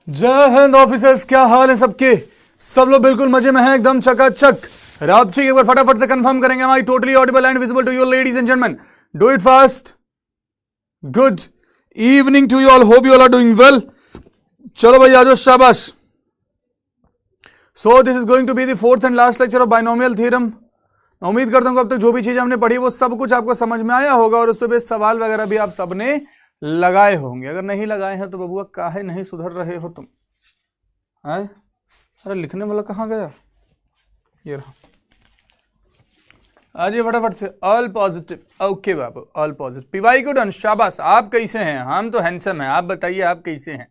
जय हिंद ऑफिसर्स, क्या हाल है सबके। सब लोग बिल्कुल मजे में हैं, एकदम चकाचक। राबची एक बार फटाफट से कंफर्म करेंगे, I totally audible and visible to your ladies and gentleman. Do it fast. Good evening to you all, hope you all are doing well. चलो भाई आ जाओ, शाबाश। So this is going to be the fourth and last lecture of binomial theorem. उम्मीद करता हूं अब तक जो भी चीज हमने पढ़ी वो सब कुछ आपको समझ में आया होगा और उस पर सवाल वगैरह भी आप सबने लगाए होंगे। अगर नहीं लगाए हैं तो बबुआ काहे नहीं सुधर रहे हो तुम? आए अरे लिखने वाला कहाँ गया? ये रहा। आज ये फटाफट से ऑल पॉजिटिव। ओके बाबू, ऑल पॉजिटिव। पीवाई को डन, शाबाश। आप कैसे हैं? हम तो हैंडसम हैं, आप बताइए आप कैसे हैं?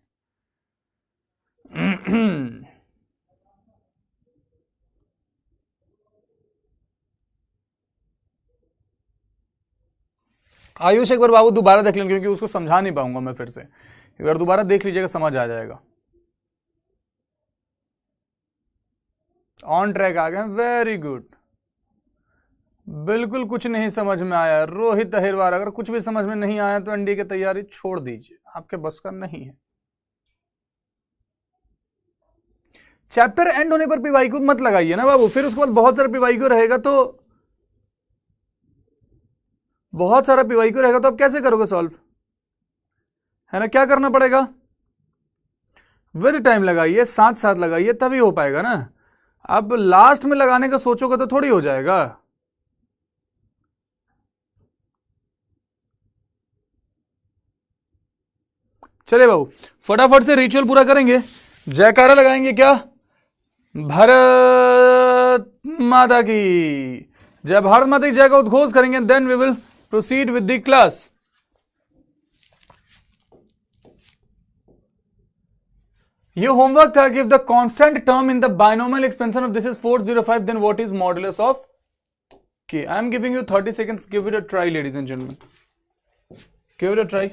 आयुष एक बार बाबू दोबारा देख लेंगे क्योंकि उसको समझा नहीं पाऊंगा मैं फिर से। एक बार दोबारा देख लीजिएगा, समझ आ जाएगा। ऑन ट्रैक आ गए, वेरी गुड। बिल्कुल कुछ नहीं समझ में आया रोहित अहिरवार। अगर कुछ भी समझ में नहीं आया तो एनडीए की तैयारी छोड़ दीजिए, आपके बस का नहीं है। चैप्टर एंड होने पर पीवाई को मत लगाइए ना बाबू, फिर उसके बाद बहुत सारा पीवाई को रहेगा तो आप कैसे करोगे सॉल्व? है ना, क्या करना पड़ेगा? विद टाइम लगाइए, साथ साथ लगाइए, तभी हो पाएगा ना। अब लास्ट में लगाने का सोचोगे तो थोड़ी हो जाएगा। चले बाबू फटाफट से रिचुअल पूरा करेंगे। जयकारा लगाएंगे क्या? भारत माता की जय। भारत माता की जय का उद्घोष करेंगे, then we will proceed with the class. ये होमवर्क था कि if the constant term in the binomial expansion of this is 405 then what is modulus of K. I am giving you 30 seconds, give it a try ladies and gentleman, give it a try.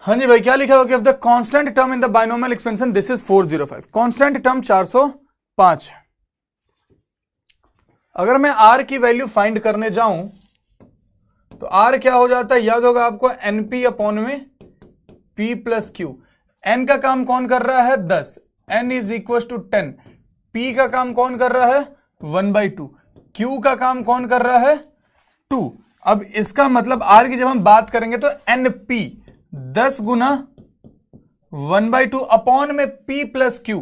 हाँ जी भाई, क्या लिखा हुआ कि if the constant term in the binomial expansion this is 405, constant term 405 है। अगर मैं आर की वैल्यू फाइंड करने जाऊं तो आर क्या हो जाता है? याद होगा आपको, एनपी अपॉन में पी प्लस क्यू। एन का काम कौन कर रहा है? 10। N is equal to 10। P का काम कौन कर रहा है? 1/2। क्यू का काम कौन कर रहा है? 2। अब इसका मतलब आर की जब हम बात करेंगे तो एन पी 10 गुना 1/2 अपॉन में पी प्लस क्यू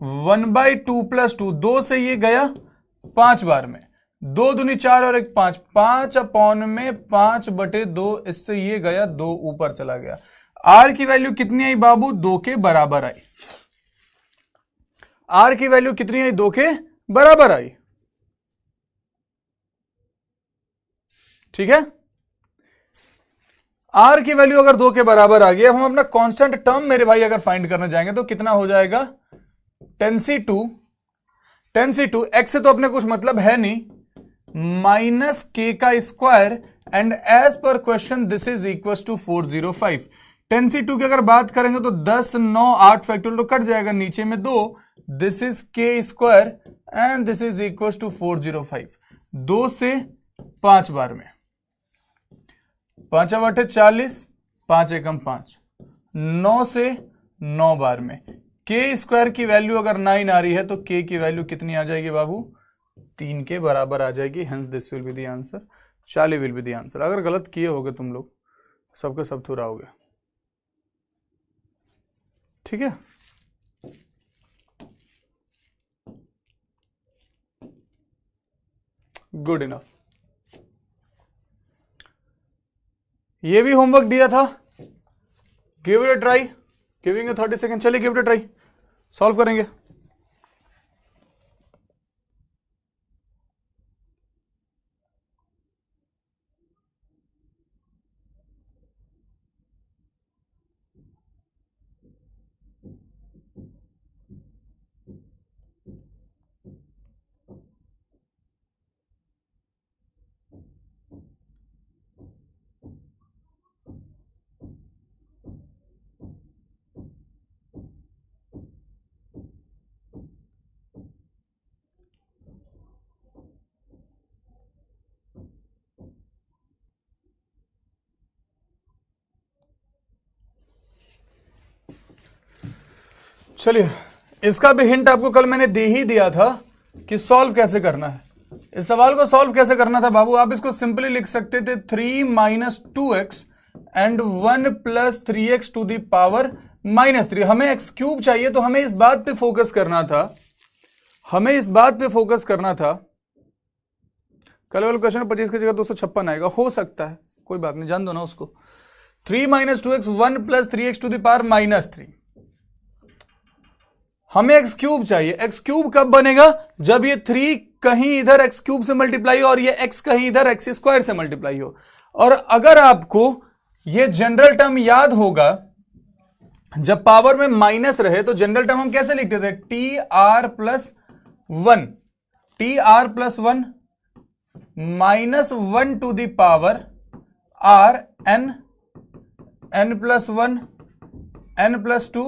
1/2 प्लस 2। 2 से ये गया 5 बार में, 2 दूनी 4 और 1 5, 5 अपॉन में 5/2। इससे ये गया 2 ऊपर चला गया। आर की वैल्यू कितनी आई बाबू? 2 के बराबर आई। आर की वैल्यू कितनी आई? 2 के बराबर आई। ठीक है, आर की वैल्यू अगर 2 के बराबर आ गई, अब हम अपना कांस्टेंट टर्म मेरे भाई अगर फाइंड करना चाहेंगे तो कितना हो जाएगा? 10c2 एक्स से तो अपने कुछ मतलब है नहीं, माइनस के का square and as per question this is equal to 405। 10c2 की अगर बात करेंगे तो 10 9 8 फैक्टोरियल तो कट जाएगा, नीचे में 2, this is k square and this is equal to 405। 2 से 5 बार में 5 8 40, 5 एकम 5, 9 से 9 बार में के स्क्वायर की वैल्यू अगर 9 आ रही है तो के की वैल्यू कितनी आ जाएगी बाबू? 3 के बराबर आ जाएगी। Hence this will be the answer, 40 will be the answer. अगर गलत किए होगे तुम लोग सबके सब थुराओगे। ठीक है, गुड इनफ। ये भी होमवर्क दिया था, give it a try, giving 30 second. चलिए give it a try, solve करेंगे। चलिए, इसका भी हिंट आपको कल मैंने दे ही दिया था कि सॉल्व कैसे करना है। इस सवाल को सॉल्व कैसे करना था बाबू, आप इसको सिंपली लिख सकते थे 3 minus 2x and 1 plus 3x to the power -3। हमें x क्यूब चाहिए, तो हमें इस बात पे फोकस करना था, कल वाले क्वेश्चन 25 की जगह 256 आएगा, हो सकता है, कोई बात नहीं, जान दो ना उसको। 3 minus 2x 1 plus 3x to the power -3। हमें एक्स क्यूब चाहिए। एक्स क्यूब कब बनेगा, जब ये 3 कहीं इधर एक्स क्यूब से मल्टीप्लाई हो और ये x कहीं इधर एक्स स्क्वायर से मल्टीप्लाई हो। और अगर आपको ये जनरल टर्म याद होगा, जब पावर में माइनस रहे तो जनरल टर्म हम कैसे लिखते थे, TR plus 1, TR plus 1 minus 1 to the power R n, n plus 1, n plus 2,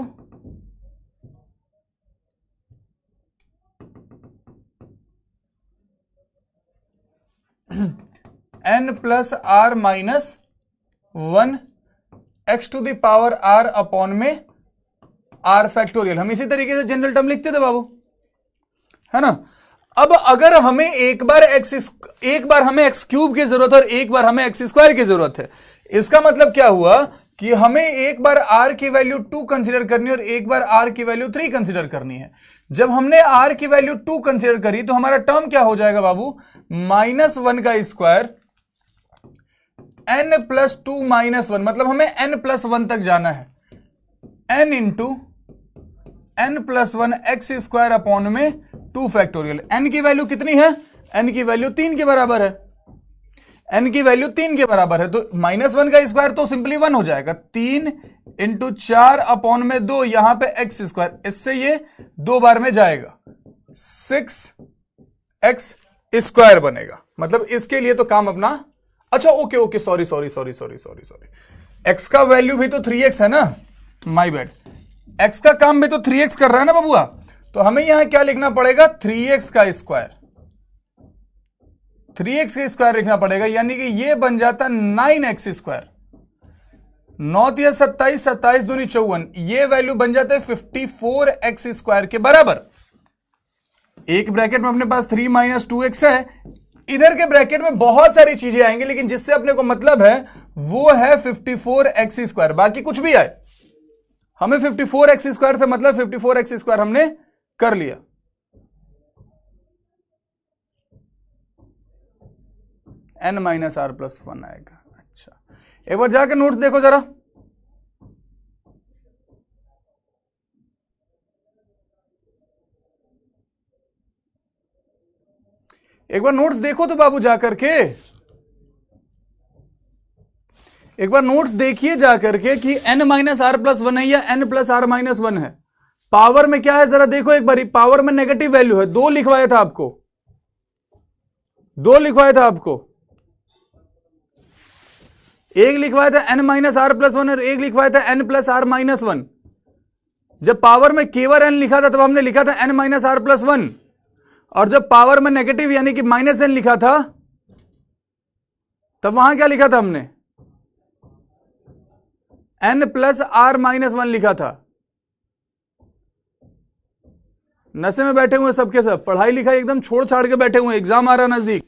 n plus r minus 1 x to the power r upon में r फैक्टोरियल। हम इसी तरीके से जनरल टर्म लिखते थे बाबू, है ना। अब अगर हमें एक बार हमें एक्स क्यूब की जरूरत है और एक बार हमें एक्स स्क्वायर की जरूरत है, इसका मतलब क्या हुआ कि हमें एक बार r की वैल्यू 2 कंसीडर करनी है और एक बार r की वैल्यू 3 कंसीडर करनी है। जब हमने r की वैल्यू 2 कंसीडर करी तो हमारा टर्म क्या हो जाएगा बाबू, -1 का स्क्वायर n प्लस 2 -1, मतलब हमें n प्लस 1 तक जाना है, n into n plus 1 x square upon में 2 फैक्टोरियल। n की वैल्यू कितनी है, n की वैल्यू 3 के बराबर है, n की वैल्यू 3 के बराबर है, तो -1 का स्क्वायर तो सिंपली 1 हो जाएगा, 3 इंटू 4 अपॉन में 2, यहां पे एक्स स्क्वायर, इससे ये 2 बार में जाएगा, 6x स्क्वायर बनेगा। मतलब इसके लिए तो काम अपना, अच्छा ओके सॉरी, एक्स का वैल्यू भी तो 3x है ना, माय बैड, एक्स का काम भी तो 3x कर रहा है ना बबुआ, तो हमें यहां क्या लिखना पड़ेगा, 3x का स्क्वायर, 3x का स्क्वायर लिखना पड़ेगा, यानी कि ये बन जाता 9x स्क्वायर, 9 या 27, 27 दूनी 54, ये वैल्यू बन जाता है 54x स्क्वायर के बराबर। एक ब्रैकेट में अपने पास 3 माइनस 2x है, इधर के ब्रैकेट में बहुत सारी चीजें आएंगी, लेकिन जिससे अपने को मतलब है वो है 54x स्क्वायर, बाकी कुछ भी आए हमें 54x स्क्वायर से मतलब 54x स्क्वायर हमने कर लिया। n माइनस आर प्लस 1 आएगा। अच्छा, एक बार जाकर नोट्स देखो जरा, एक बार नोट्स देखो तो बाबू जाकर के, एक बार नोट्स देखिए जाकर के कि n माइनस आर प्लस 1 है या n प्लस आर माइनस 1 है। पावर में क्या है जरा देखो एक बार, पावर में नेगेटिव वैल्यू है, 2 लिखवाया था आपको, 2 लिखवाया था आपको, एक लिखवाया था n माइनस आर प्लस 1 और एक लिखवाया था n प्लस आर माइनस 1। जब पावर में केवल n लिखा था तब हमने लिखा था n माइनस आर प्लस 1, और जब पावर में नेगेटिव यानी कि माइनस n लिखा था तब वहां क्या लिखा था हमने, n प्लस आर माइनस 1 लिखा था। नशे में बैठे हुए सबके सब, पढ़ाई लिखाई एकदम छोड़ छाड़ के बैठे हुए, एग्जाम आ रहा नजदीक।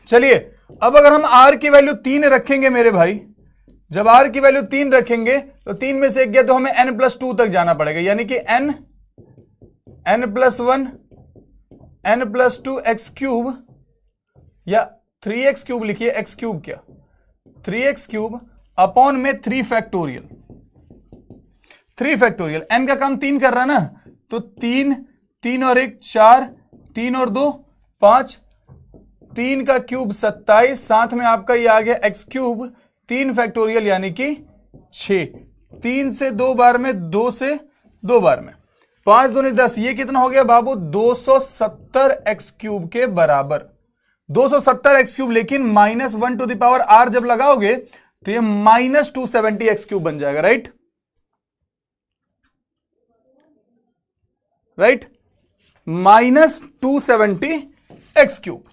चलिए, अब अगर हम r की वैल्यू 3 रखेंगे मेरे भाई, जब r की वैल्यू 3 रखेंगे तो 3 में से 1 गया तो हमें n प्लस 2 तक जाना पड़ेगा, यानी कि n plus 1, n plus 2 x cube या 3x क्यूब लिखिए, एक्स क्यूब क्या 3x क्यूब अपॉन में 3 फैक्टोरियल, 3 फैक्टोरियल, n का काम 3 कर रहा है ना, तो 3, 3 और 1 4, 3 और 2 5, 3 का क्यूब 27, साथ में आपका ये आ गया एक्स क्यूब 3 फैक्टोरियल यानी कि 6, 3 से 2 बार में, 2 से 2 बार में, 5 दूनी 10, ये कितना हो गया बाबू 270 एक्स क्यूब के बराबर, 270 एक्स क्यूब। लेकिन -1 टू द पावर r जब लगाओगे तो ये -270 एक्स क्यूब बन जाएगा, राइट, -270 एक्स क्यूब।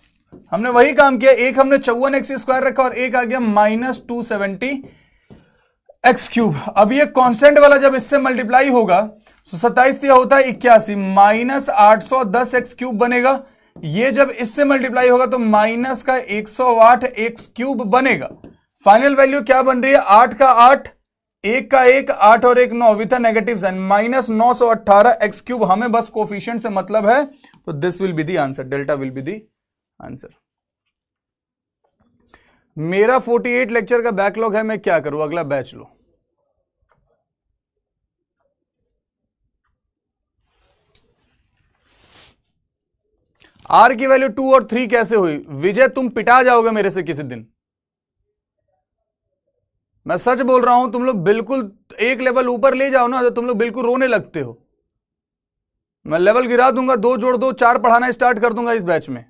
हमने वही काम किया, एक हमने 54 एक्स स्क्वायर रखा और एक आ गया -270 एक्स क्यूब। अब ये कांस्टेंट वाला जब इससे मल्टीप्लाई होगा तो 27 दिया होता है 81 माइनस 810 एक्स क्यूब बनेगा। ये जब इससे मल्टीप्लाई होगा तो माइनस का 108 एक्स क्यूब बनेगा। फाइनल वैल्यू क्या बन रही है? 8 का 8, 1 का 1, 8 और 1 9 with a negative sign, minus 918 x cube. हमें बस कोफिशिएंट से मतलब है, तो this will be the answer, delta will be the answer. मेरा 48 लेक्चर का बैकलॉग है, मैं क्या करूं? अगला बैच लो। आर की वैल्यू 2 और 3 कैसे हुई? विजय तुम पिटा जाओगे मेरे से किसी दिन, मैं सच बोल रहा हूं। तुम लोग बिल्कुल एक लेवल ऊपर ले जाओ ना तो तुम लोग बिल्कुल रोने लगते हो। मैं लेवल गिरा दूंगा, 2 जोड़ 2 4 पढ़ाना स्टार्ट कर दूंगा इस बैच में।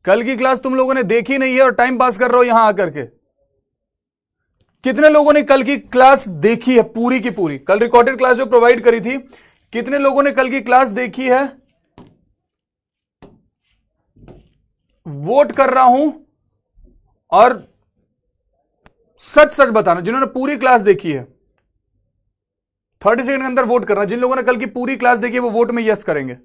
कल की क्लास तुम लोगों ने देखी नहीं है और टाइम पास कर रहे हो यहां आकर के। कितने लोगों ने कल की क्लास देखी है पूरी की पूरी? कल रिकॉर्डेड क्लास जो प्रोवाइड करी थी, कितने लोगों ने कल की क्लास देखी है? वोट कर रहा हूं और सच सच बताना जिन्होंने पूरी क्लास देखी है। 30 सेकंड के अंदर वोट करना। जिन लोगों ने कल की पूरी क्लास देखी है वो वोट में यस करेंगे।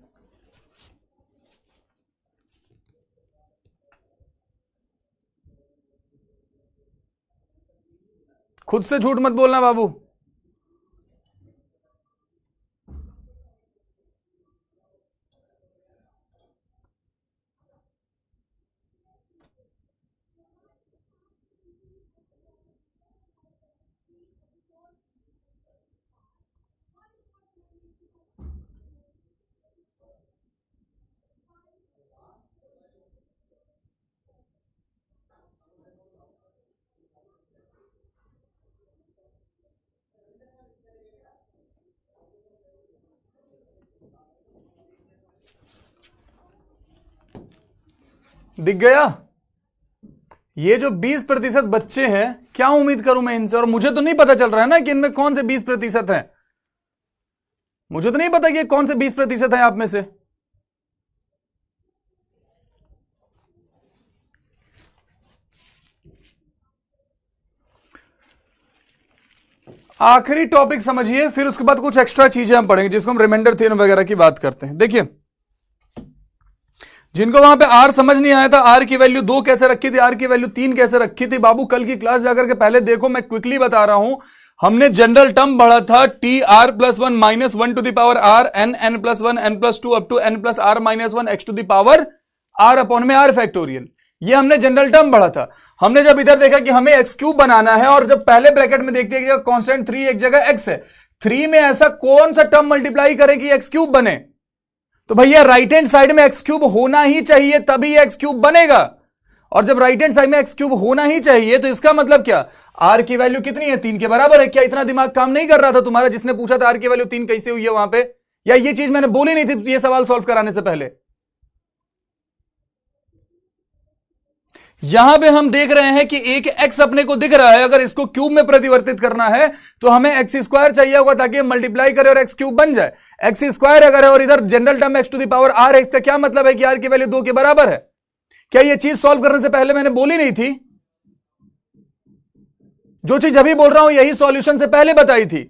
खुद से झूठ मत बोलना बाबू। दिख गया? ये जो 20% बच्चे हैं, क्या उम्मीद करूं मैं इनसे? और मुझे तो नहीं पता चल रहा है ना कि इनमें कौन से 20% हैं। मुझे तो नहीं पता कि कौन से 20% हैं आप में से। आखिरी टॉपिक समझिए, फिर उसके बाद कुछ एक्स्ट्रा चीजें हम पढ़ेंगे जिसको हम रिमाइंडर थ्योरम वगैरह की बात करते हैं। देखिए, जिनको वहां पे आर समझ नहीं आया था, आर की वैल्यू 2 कैसे रखी थी, आर की वैल्यू 3 कैसे रखी थी, बाबू कल की क्लास जाकर के पहले देखो। मैं क्विकली बता रहा हूं, हमने जनरल टर्म पढ़ा था T r plus 1 minus 1 to the power r n n plus 1 n plus 2 up to n plus r minus 1 x to the power r upon में आर फैक्टोरियल। ये हमने जनरल टर्म पढ़ा था। हमने जब इधर देखा कि हमें एक्स क्यूब बनाना है और जब पहले ब्रैकेट में देखते हैं कि कांस्टेंट 3 एक जगह एक्स है, 3 में ऐसा कौन सा टर्म मल्टीप्लाई करे कि एक्स क्यूब बने? तो भैया राइट हैंड साइड में एक्स क्यूब होना ही चाहिए, तभी एक्स क्यूब बनेगा। और जब राइट हैंड साइड में एक्स क्यूब होना ही चाहिए तो इसका मतलब क्या? आर की वैल्यू कितनी है? 3 के बराबर है। क्या इतना दिमाग काम नहीं कर रहा था तुम्हारा जिसने पूछा था आर की वैल्यू 3 कैसे हुई है वहां पे? या ये चीज मैंने बोली नहीं थी ये सवाल सॉल्व कराने से पहले? यहां पे हम देख रहे हैं कि एक एक्स अपने को दिख रहा है, अगर इसको क्यूब में परिवर्तित करना है तो हमें एक्स स्क्वायर चाहिए होगा ताकि मल्टीप्लाई करे और एक्स क्यूब बन जाए। एक्स स्क्वायर अगर है और इधर general term x to the power r है, इसका क्या मतलब है कि आर की वैल्यू 2 के बराबर है। क्या यह चीज सॉल्व करने से पहले मैंने बोली नहीं थी? जो चीज अभी बोल रहा हूं यही सॉल्यूशन से पहले बताई थी।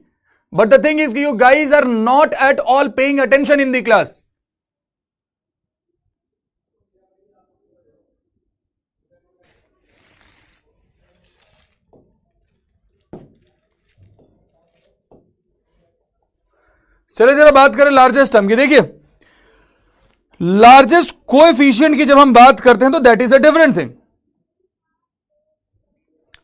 But the thing is you guys are not at all paying attention in the class. चलिए जरा बात करें लार्जेस्ट टर्म की। देखिए, लार्जेस्ट कोएफिशिएंट की जब हम बात करते हैं तो that is a different thing.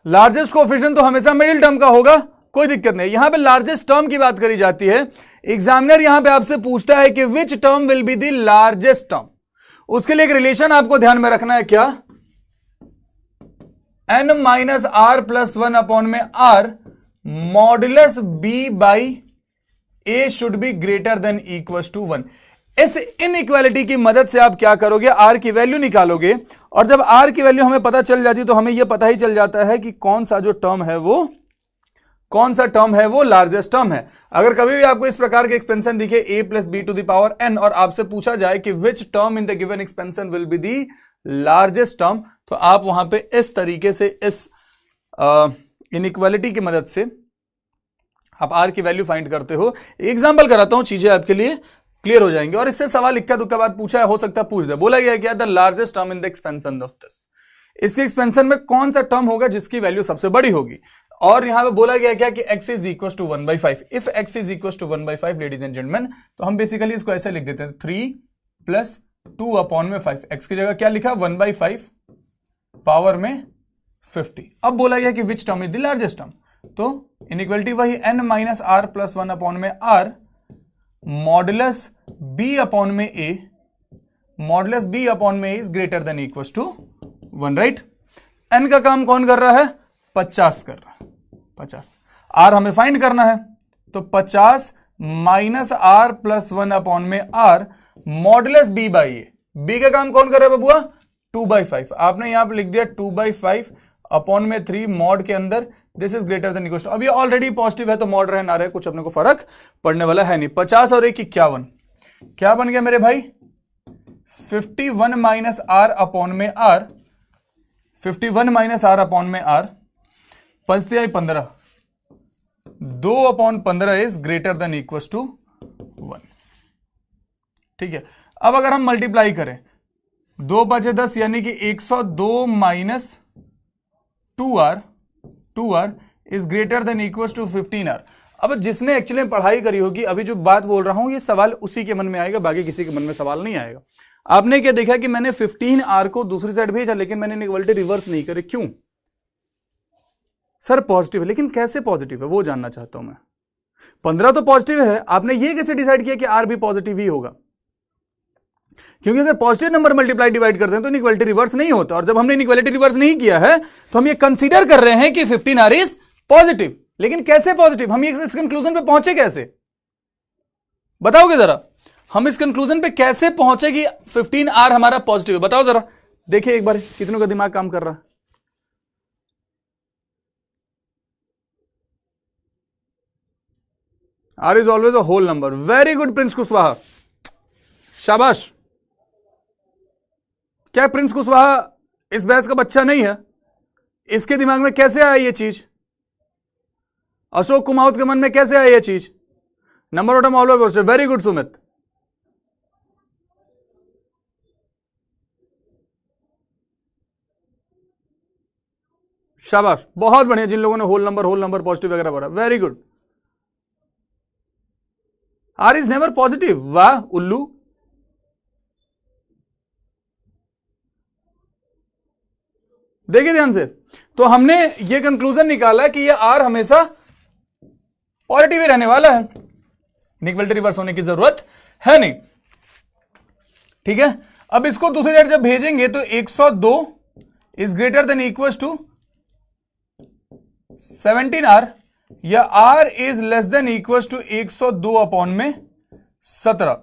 Largest coefficient तो हमेशा मिडिल टर्म का होगा, कोई दिक्कत नहीं। यहां पे लार्जेस्ट टर्म की बात करी जाती है। एग्जामिनर यहां पे आपसे पूछता है कि which term will be the largest term. उसके लिए एक रिलेशन आपको ध्यान में रखना है, क्या? n minus R plus 1 upon में R modulus B by A should be greater than equal to 1। इस इनइक्वालिटी की मदद से आप क्या करोगे? आर की वैल्यू निकालोगे, और जब आर की वैल्यू हमें पता चल जाती है तो हमें यह पता ही चल जाता है कि कौन सा टर्म है वो लार्जेस्ट टर्म है। अगर कभी भी आपको इस प्रकार के एक्सपेंशन दिखे a plus b to the power n और आपसे पूछा जाए कि which term in the given expansion will be the largest term, तो आप वहां पे इस तरीके से इस इनइक्वालिटी की मदद से आप आर की वैल्यू फाइंड करते हो। एग्जांपल कराता हूं, चीजें आपके लिए क्लियर हो जाएंगे। और इससे सवाल इक्का दुक्का बात पूछा है, हो सकता है पूछ दे। बोला गया क्या, the largest term in the expansion of this, इसके एक्सपेंशन में कौन सा टर्म होगा जिसकी वैल्यू सबसे बड़ी होगी। और यहां पे बोला गया क्या कि x is equal to 1/5। If x is equal to 1/5 ladies and gentleman, तो हम बेसिकली इसको ऐसे लिख देते हैं 3 + 2/5। x की जगह क्या लिखा, 1/5 पावर में 50। अब बोला गया कि which term is the largest term, तो इनइक्वालिटी वही n - r + 1/r modulus b/a, modulus b/a is greater than equal to 1, right. n का काम कौन कर रहा है, 50 कर रहा है, 50। r हमें फाइंड करना है, तो 50 - r + 1/r modulus b/a। b का काम कौन कर रहा है बबुआ, 2/5। आपने यहां पर लिख दिया 2/5/3 मॉड के अंदर, this is greater than equal to. अब ये ऑलरेडी पॉजिटिव है तो मॉड रहे ना रहे कुछ अपने को फर्क पड़ने वाला है नहीं। 50 और 1 51, क्या बन गया मेरे भाई, 51 - r/r, 51 - r/r, 5 × 15, 2/15 is greater than equal to 1। ठीक है, अब अगर हम मल्टीप्लाई करें 2 × 5 = 10, यानी कि 102 - 2r is greater than equal to 15r। अब जिसने एक्चुअली पढ़ाई करी होगी, अभी जो बात बोल रहा हूं ये सवाल उसी के मन में आएगा, बाकी किसी के मन में सवाल नहीं आएगा। आपने क्या देखा कि मैंने 15r को दूसरी साइड भेजा, लेकिन मैंने इनइक्वालिटी रिवर्स नहीं करे, क्यों सर, पॉजिटिव है। लेकिन कैसे पॉजिटिव है वो जानना चाहता हूं मैं। 15 तो पॉजिटिव है, आपने ये कैसे डिसाइड किया कि आर भी पॉजिटिव ही होगा, क्योंकि अगर पॉजिटिव नंबर मल्टीप्लाई डिवाइड करते हैं तो इनइक्वालिटी रिवर्स नहीं होता। और जब हमने इनइक्वालिटी रिवर्स नहीं किया है तो हम ये कंसीडर कर रहे हैं कि 15r इज पॉजिटिव। लेकिन कैसे पॉजिटिव, हम इस कंक्लूजन पे पहुंचे कैसे, बताओगे जरा, हम इस कंक्लूजन पे कैसे पहुंचे कि 15r हमारा पॉजिटिव है, बताओ जरा। देखिए एक बार कितनों का दिमाग काम कर रहा है। R is always a whole number. Very good Prince Kushwaha, शाबाश। क्या प्रिंस कुशवाहा इस बैच का बच्चा नहीं है, इसके दिमाग में कैसे आया ये चीज, अशोक कुमावत के मन में कैसे आया ये चीज, number of always positive. Very good Sumit, शाबाश, बहुत बढ़िया। जिन लोगों ने होल नंबर पॉजिटिव वगैरह पढ़ा, very good. R is never positive, वाह उल्लू। देखिए ध्यान से, तो हमने ये कंक्लूजन निकाला कि ये आर हमेशा पॉजिटिव ही रहने वाला है, इनइक्वालिटी रिवर्स होने की जरूरत है नहीं। ठीक है, अब इसको दूसरी साइड जब भेजेंगे तो 102 is greater than equal to 17r, या r is less than equal to 102/17।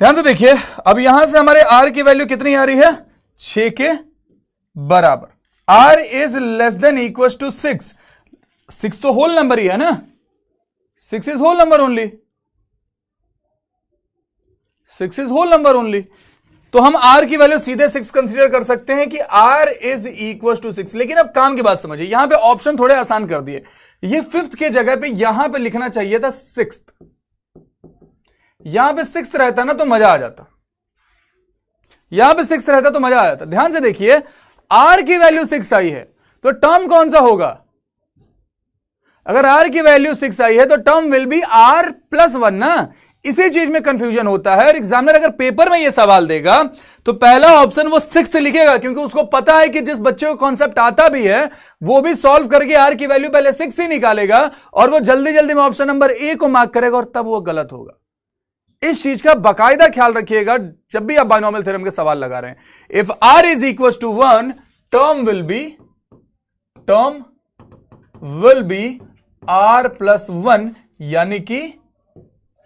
ध्यान से देखिए, अब यहां से हमारे r की वैल्यू कितनी आ रही है, 6 के बराबर। r is less than equal to 6, 6 तो होल नंबर ही है ना, 6 is whole number only, 6 is whole number only. तो हम r की वैल्यू सीधे 6 कंसीडर कर सकते हैं कि r इज इक्वल टू 6। लेकिन अब काम की बात समझिए, यहां पे ऑप्शन थोड़े आसान कर दिए। ये 5th के जगह पे यहां पे लिखना चाहिए था 6th, यहां पे 6th रहता ना तो मजा आ जाता, यहां पे 6th रहता तो मजा आ जाता। ध्यान से देखिए, r की वैल्यू 6 आई है तो टर्म कौन सा होगा, अगर r की वैल्यू 6 आई है तो टर्म विल बी r+1 ना। इसी चीज में कंफ्यूजन होता है, और एग्जामिनर अगर पेपर में यह सवाल देगा तो पहला ऑप्शन वो 6th लिखेगा, क्योंकि उसको पता है कि जिस बच्चे को कॉन्सेप्ट आता भी है वो भी सॉल्व करके r की वैल्यू पहले 6 ही निकालेगा, और वो जल्दी जल्दी में ऑप्शन नंबर ए को मार्क करेगा, और तब वो गलत होगा। इस चीज का बाकायदा ख्याल रखिएगा जब भी आप बायनॉमियल थ्योरम के सवाल लगा रहे हैं। If r is equal to 1, term will be r+1, यानी कि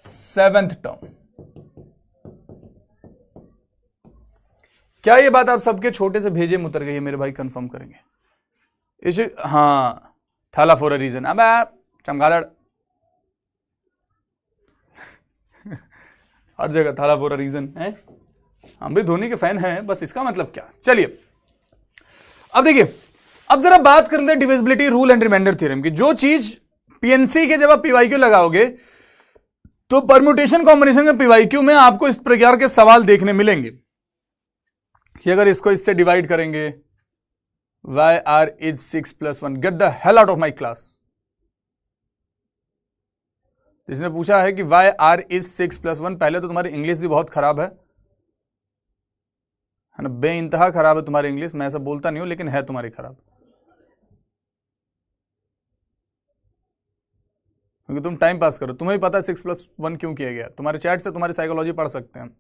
7th टर्म। क्या ये बात आप सबके छोटे से भेजे में उतर गई है मेरे भाई, कंफर्म करेंगे। हाँ, थाला फॉर अ रीजन। अब चमगादड़ हर जगह थाला फॉर अ रीजन है। हम भी धोनी के फैन हैं, बस इसका मतलब क्या। चलिए अब देखिए, अब जरा बात कर लेते divisibility rule and remainder theorem की। जो चीज पीएनसी के जब आप पीवाईक्यू लगाओगे तो परम्यूटेशन कॉम्बिनेशन के पीवाईक्यू में आपको इस प्रकार के सवाल देखने मिलेंगे कि अगर इसको इससे डिवाइड करेंगे, why r is 6+1, get the hell out of my class. जिसने पूछा है कि वाई आर इज 6+1, पहले तो तुम्हारी इंग्लिश भी बहुत खराब है ना, बेइंतहा खराब है तुम्हारी इंग्लिश। मैं ऐसा बोलता नहीं हूं, लेकिन है तुम्हारी खराब, क्योंकि तुम टाइम पास करो। तुम्हें भी पता है 6+1 क्यों किया गया। तुम्हारे चैट से तुम्हारी साइकोलॉजी पढ़ सकते हैं हम।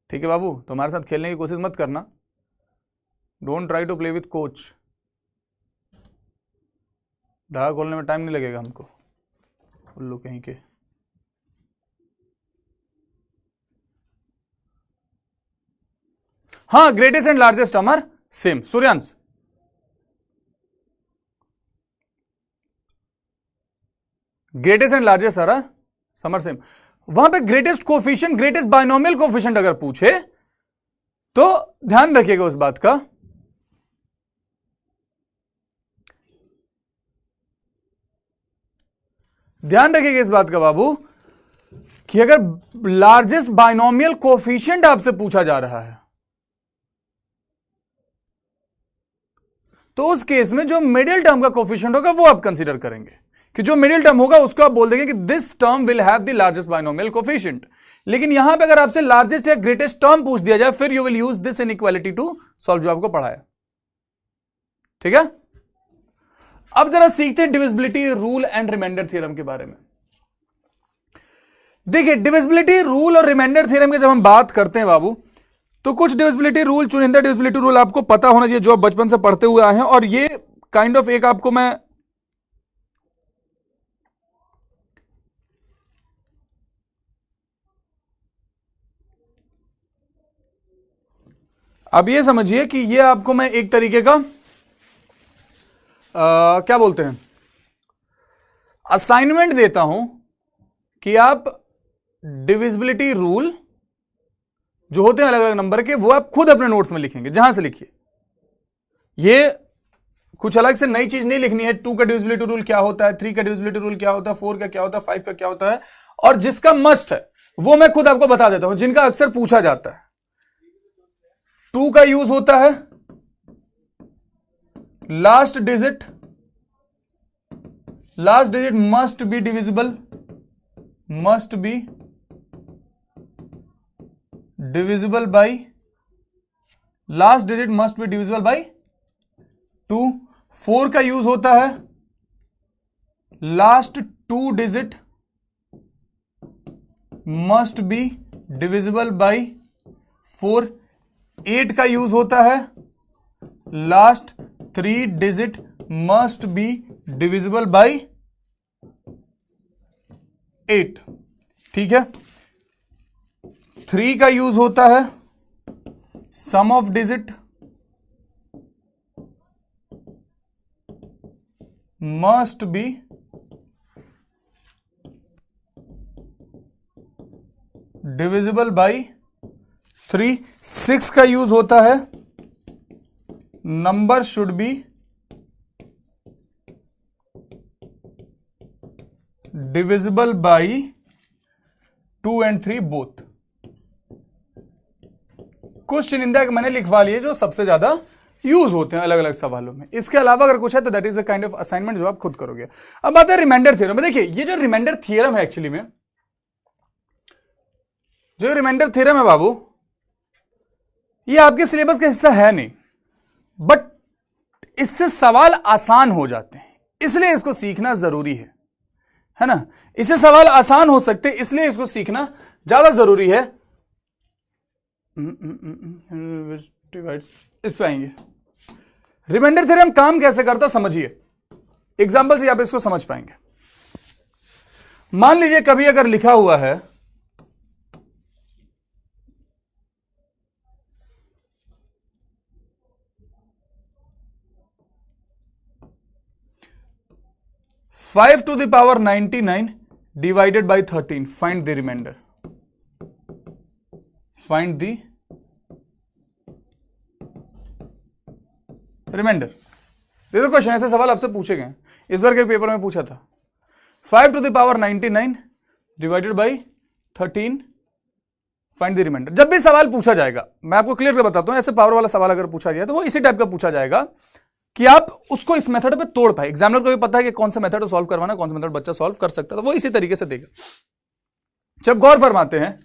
ठीक है बाबू, तुम्हारे साथ खेलने की कोशिश मत करना। Don't try to play with coach. धागा खोलने में टाइम नहीं लगेगा हमको, उल्लू कहीं के। हाँ, greatest and largest term are same. Suryansh, greatest and largest are समर सेम। वहां पे greatest coefficient, greatest binomial coefficient अगर पूछे तो ध्यान रखिएगा उस बात का, ध्यान रखिएगा इस बात का बाबू, कि अगर लार्जेस्ट बाइनोमियल कोफिशिएंट आपसे पूछा जा रहा है तो उस केस में जो मिडिल टर्म का कोफिशिएंट होगा वो आप कंसीडर करेंगे, कि जो मिडिल टर्म होगा उसको आप बोल देंगे कि this term will have the largest binomial coefficient. लेकिन यहां पे अगर आपसे लार्जेस्ट या ग्रेटेस्ट टर्म पूछ दिया जाए, फिर you will use this inequality to solve, जो आपको पढ़ाया। ठीक है, अब जरा सीखते हैं divisibility rule and remainder theorem के बारे में। देखिए, डिविजिबिलिटी रूल और रिमाइंडर थ्योरम की जब हम बात करते हैं बाबू, तो कुछ डिविजिबिलिटी रूल, चुनिंदा डिविजिबिलिटी रूल आपको पता होना चाहिए, जो आप बचपन से पढ़ते हुए आए हैं। और ये काइंड ऑफ एक आपको मैं अब ये समझिए कि ये आपको मैं एक तरीके का क्या बोलते हैं, असाइनमेंट देता हूं कि आप डिविजिबिलिटी रूल जो होते हैं अलग अलग नंबर के, वो आप खुद अपने नोट्स में लिखेंगे, जहां से लिखिए। ये कुछ अलग से नई चीज नहीं लिखनी है। 2 का डिविजिबिलिटी रूल क्या होता है, 3 का डिविजिबिलिटी रूल क्या होता है, 4 का क्या होता है, 5 का क्या होता है, और जिसका मस्ट है वो मैं खुद आपको बता देता हूं, जिनका अक्सर पूछा जाता है। 2 का यूज होता है last digit must be divisible by, last digit must be divisible by 2। 4 का यूज होता है last 2 digit must be divisible by 4। 8 का यूज होता है last 3 digit must be divisible by 8। ठीक है, 3 का यूज होता है sum of digit must be divisible by 3। 6 का यूज होता है number should be divisible by 2 and 3 both. कुछ चुनिंदा मैंने लिखवा लिए जो सबसे ज्यादा यूज होते हैं अलग अलग सवालों में। इसके अलावा अगर कुछ है तो that is a kind of assignment जो आप खुद करोगे। अब बात है रिमाइंडर थ्योरम में। देखिए, ये जो रिमाइंडर थ्योरम है, एक्चुअली में जो रिमाइंडर थ्योरम है बाबू, ये आपके सिलेबस का हिस्सा है नहीं, बट इससे सवाल आसान हो जाते हैं, इसलिए इसको सीखना जरूरी है ना। इससे सवाल आसान हो सकते हैं, इसलिए इसको सीखना ज्यादा जरूरी है। इस पे आएंगे। रिमाइंडर थ्योरम काम कैसे करता समझिए, एग्जांपल से आप इसको समझ पाएंगे। मान लीजिए कभी अगर लिखा हुआ है 5 to the power 99 divided by 13. Find the remainder. Find the remainder. देखो क्वेश्चन, ऐसे सवाल आपसे पूछे गए, इस बार के पेपर में पूछा था। 5 to the power 99 divided by 13. Find the remainder. जब भी सवाल पूछा जाएगा, मैं आपको क्लियर कर बताता हूं, ऐसे पावर वाला सवाल अगर पूछा गया तो वो इसी टाइप का पूछा जाएगा कि आप उसको इस मेथड पे तोड़ पाए। एग्जामिनर को भी पता है कि कौन सा मेथड सॉल्व करवाना, कौन सा मेथड बच्चा सॉल्व कर सकता है, तो वो इसी तरीके से देगा। जब गौर फरमाते हैं,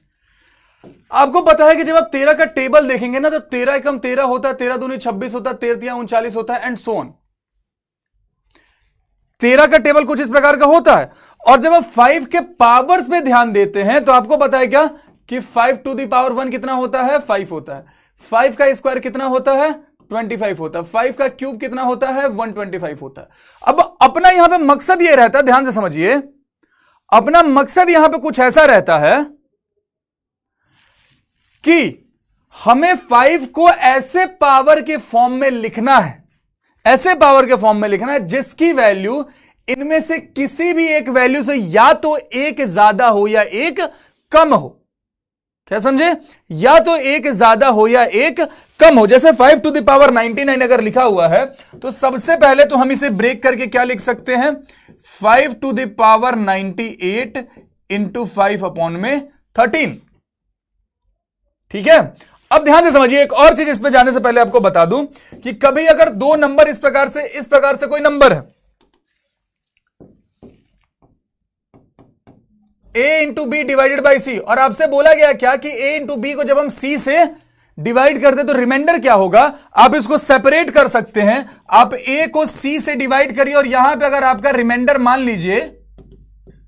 आपको पता है कि जब आप 13 का टेबल देखेंगे ना, तो 13 एकम 13 होता है, 13 दूनी 26 होता है, 13 39 होता है, एंड सो ऑन। 13 का टेबल कुछ इस प्रकार का होता है। और जब आप 5 के पावर्स पे ध्यान देते हैं, तो आपको पता है क्या कि 5 to the power 1 कितना होता है, 5 होता है। 5 का स्क्वायर कितना होता है, 25 होता है। 5 का क्यूब कितना होता है, 125 होता है। अब अपना यहां पे मकसद यह रहता है, ध्यान से समझिए, अपना मकसद यहां पे कुछ ऐसा रहता है कि हमें 5 को ऐसे पावर के फॉर्म में लिखना है, ऐसे पावर के फॉर्म में लिखना है जिसकी वैल्यू इनमें से किसी भी एक वैल्यू से या तो एक ज्यादा हो या एक कम हो। क्या समझे? या तो एक ज्यादा हो या एक कम हो। जैसे 5 to the power 99 अगर लिखा हुआ है, तो सबसे पहले तो हम इसे ब्रेक करके क्या लिख सकते हैं, 5 to the power 98 into 5 upon में 13। ठीक है, अब ध्यान से समझिए, एक और चीज इस पे जाने से पहले आपको बता दूं कि कभी अगर दो नंबर इस प्रकार से कोई नंबर है, a into B divided by C, और आपसे बोला गया क्या कि a इंटू बी को जब हम c से डिवाइड करते तो रिमाइंडर क्या होगा, आप इसको सेपरेट कर सकते हैं। आप a को c से डिवाइड करिए, और यहां पे अगर आपका रिमाइंडर, मान लीजिए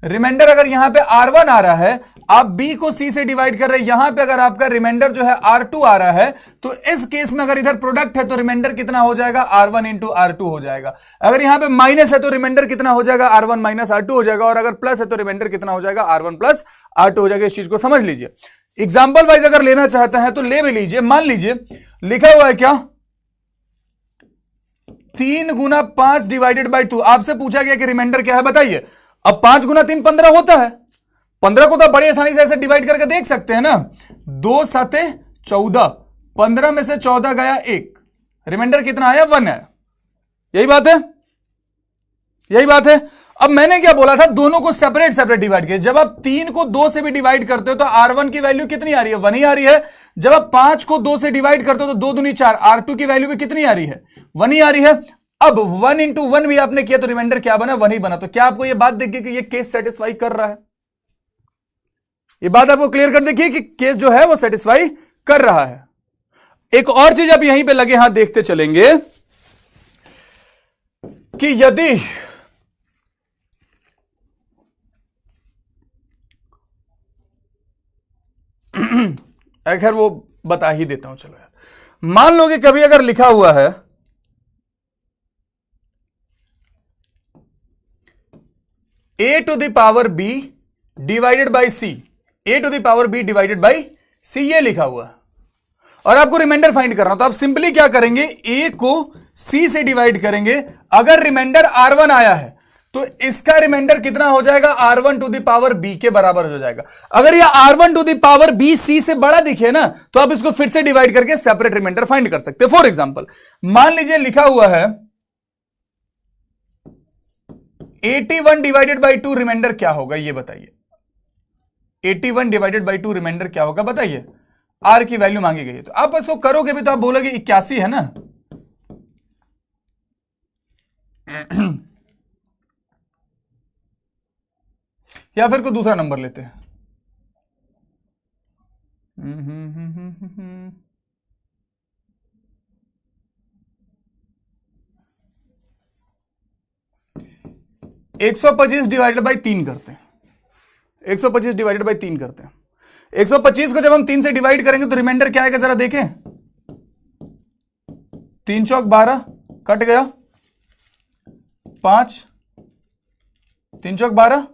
रिमाइंडर अगर यहां पे r1 आ रहा है, आप b को c से डिवाइड कर रहे हैं, यहां पे अगर आपका रिमाइंडर जो है r2 आ रहा है, तो इस केस में अगर इधर प्रोडक्ट है तो रिमाइंडर कितना हो जाएगा, r1 इंटू r2 हो जाएगा। अगर यहां पे माइनस है तो रिमाइंडर कितना हो जाएगा, r1 माइनस r2 हो जाएगा, और अगर प्लस है तो रिमाइंडर कितना हो जाएगा, r1 प्लस r2 हो जाएगा। इस चीज को समझ लीजिए। एग्जाम्पल वाइज अगर लेना चाहता है तो ले भी लीजिए। मान लीजिए लिखा हुआ है क्या, 3 गुना 5 डिवाइडेड बाई 2। आपसे पूछा गया कि रिमाइंडर क्या है, बताइए। अब 5 गुना 3 15 होता है, 15 को तो बड़ी आसानी से ऐसे डिवाइड करके देख सकते हैं ना, 2 7 14, 15 में से 14 गया 1, रिमाइंडर कितना आया, 1 आया। यही बात है, यही बात है। अब मैंने क्या बोला था, दोनों को सेपरेट डिवाइड किया। जब आप 3 को 2 से भी डिवाइड करते हो तो r1 की वैल्यू कितनी आ रही है, 1 ही आ रही है। जब आप 5 को 2 से डिवाइड करते हो तो 2 दूनी 4, r2 की वैल्यू भी कितनी आ रही है, 1 ही आ रही है। अब 1 इंटू 1 भी आपने किया तो रिमाइंडर क्या बना, 1 ही बना। तो क्या आपको यह बात देखिए कि यह केस सेटिस्फाई कर रहा है, ये बात आपको क्लियर कर देखिए कि केस जो है वो सेटिस्फाई कर रहा है। एक और चीज आप यहीं पे लगे हाथ देखते चलेंगे कि यदि खैर वो बता ही देता हूं, चलो यार। मान लो कि कभी अगर लिखा हुआ है a to the power b divided by c, a to the power b divided by c, ये लिखा हुआ है, और आपको रिमाइंडर फाइंड करना, तो आप सिंपली क्या करेंगे, a को c से डिवाइड करेंगे। अगर रिमाइंडर r1 आया है तो इसका रिमाइंडर कितना हो जाएगा, r1 to the power b के बराबर हो जाएगा। अगर यह r1 to the power b c से बड़ा दिखे ना, तो आप इसको फिर से डिवाइड करके सेपरेट रिमाइंडर फाइंड कर सकते हैं। फॉर एग्जांपल मान लीजिए लिखा हुआ है 81 डिवाइडेड बाई 2, रिमाइंडर क्या होगा ये बताइए। 81 डिवाइडेड बाई 2 रिमाइंडर क्या होगा बताइए। r की वैल्यू मांगी गई है, तो आप इसको करोगे भी तो आप बोलोगे 81 है ना। या फिर कोई दूसरा नंबर लेते हैं। एक 125 डिवाइडेड बाई 3 करते हैं, 125 डिवाइडेड बाई 3 करते हैं। 125 को जब हम 3 से डिवाइड करेंगे तो रिमाइंडर क्या आएगा जरा देखें, 3 चौक 12, कट गया 5, 3 चौक 12,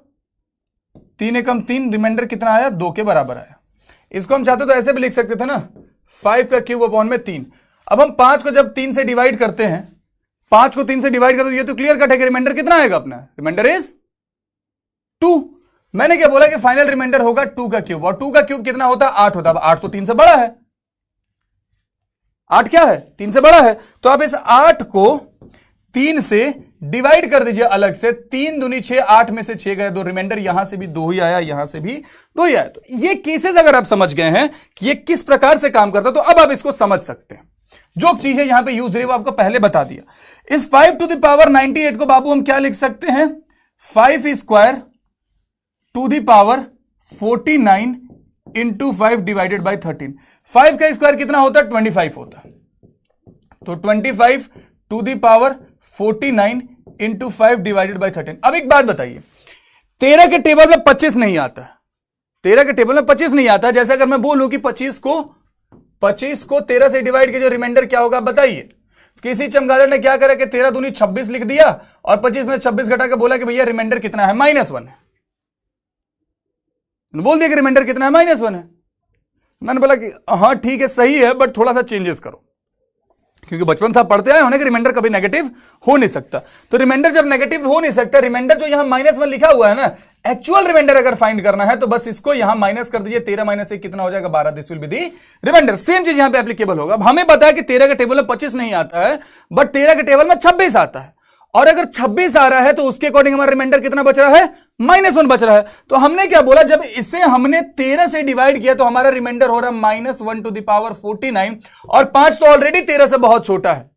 3 एकम 3, रिमाइंडर कितना आया, 2 के बराबर आया। इसको हम चाहते तो ऐसे भी लिख सकते थे ना, 5 का क्यूब अपॉन में 3। अब हम 5 को जब 3 से डिवाइड करते हैं, 5 को 3 से डिवाइड करते, ये तो क्लियर कट है कि रिमाइंडर कितना आएगा अपना, रिमाइंडर इज 2। मैंने क्या बोला कि फाइनल रिमाइंडर होगा 2 का क्यूब, और 2 का क्यूब कितना होता है? 8 होता है। 8 तो 3 से बड़ा है। 8 क्या है? 3 से बड़ा है। तो आप इस 8 को 3 से डिवाइड कर दीजिए अलग से। 3 दूनी 6, 8 में से 6 गए, दो रिमाइंडर, यहां से भी 2 ही आया, यहां से भी 2 ही आया। तो ये केसेस अगर आप समझ गए हैं कि ये किस प्रकार से काम करता है, तो अब आप इसको समझ सकते हैं। जो चीजें यहां पे यूज रही है वो आपको पहले बता दिया। इस 5 टू द पावर 98 को बाबू हम क्या लिख सकते हैं? 5 square to the power 49 into 5 divided by 13। 5 का स्क्वायर कितना होता है? 25 होता है। तो 25 to the power 49 into 5 divided by 13। अब एक बात बताइए, 13 के टेबल में 25 नहीं आता। 13 के टेबल में 25 नहीं आता। जैसे अगर मैं बोलूं कि 25 को 13 से डिवाइड के जो रिमाइंडर क्या होगा बताइए। किसी चमगादड़ ने क्या करा कि 13 दूनी 26 लिख दिया और 25 में 26 घटा के बोला कि भैया रिमाइंडर कितना है? -1 है। बोल दिया कि रिमाइंडर कितना है? -1 है। मैंने बोला कि हाँ ठीक है, सही है, बट थोड़ा सा चेंजेस करो, क्योंकि बचपन से आप पढ़ते आए होने कि रिमाइंडर कभी नेगेटिव हो नहीं सकता। तो रिमाइंडर जब नेगेटिव हो नहीं सकता, रिमाइंडर जो यहां -1 लिखा हुआ है ना, एक्चुअल रिमाइंडर अगर फाइंड करना है तो बस इसको यहां माइनस कर दीजिए। 13 माइनस 1 कितना हो जाएगा? 12। This will be the remainder. Same चीज यहां पे एप्लीकेबल होगा। अब हमें पता है कि 13 के टेबल में 25 नहीं आता है, बट 13 के टेबल में 26 आता है, और अगर 26 आ रहा है तो उसके अकॉर्डिंग हमारा रिमाइंडर कितना बच रहा है? -1 बच रहा है। तो हमने क्या बोला, जब इसे हमने 13 से डिवाइड किया तो हमारा रिमाइंडर हो रहा है -1 टू द पावर 49, और 5 तो ऑलरेडी 13 से बहुत छोटा है।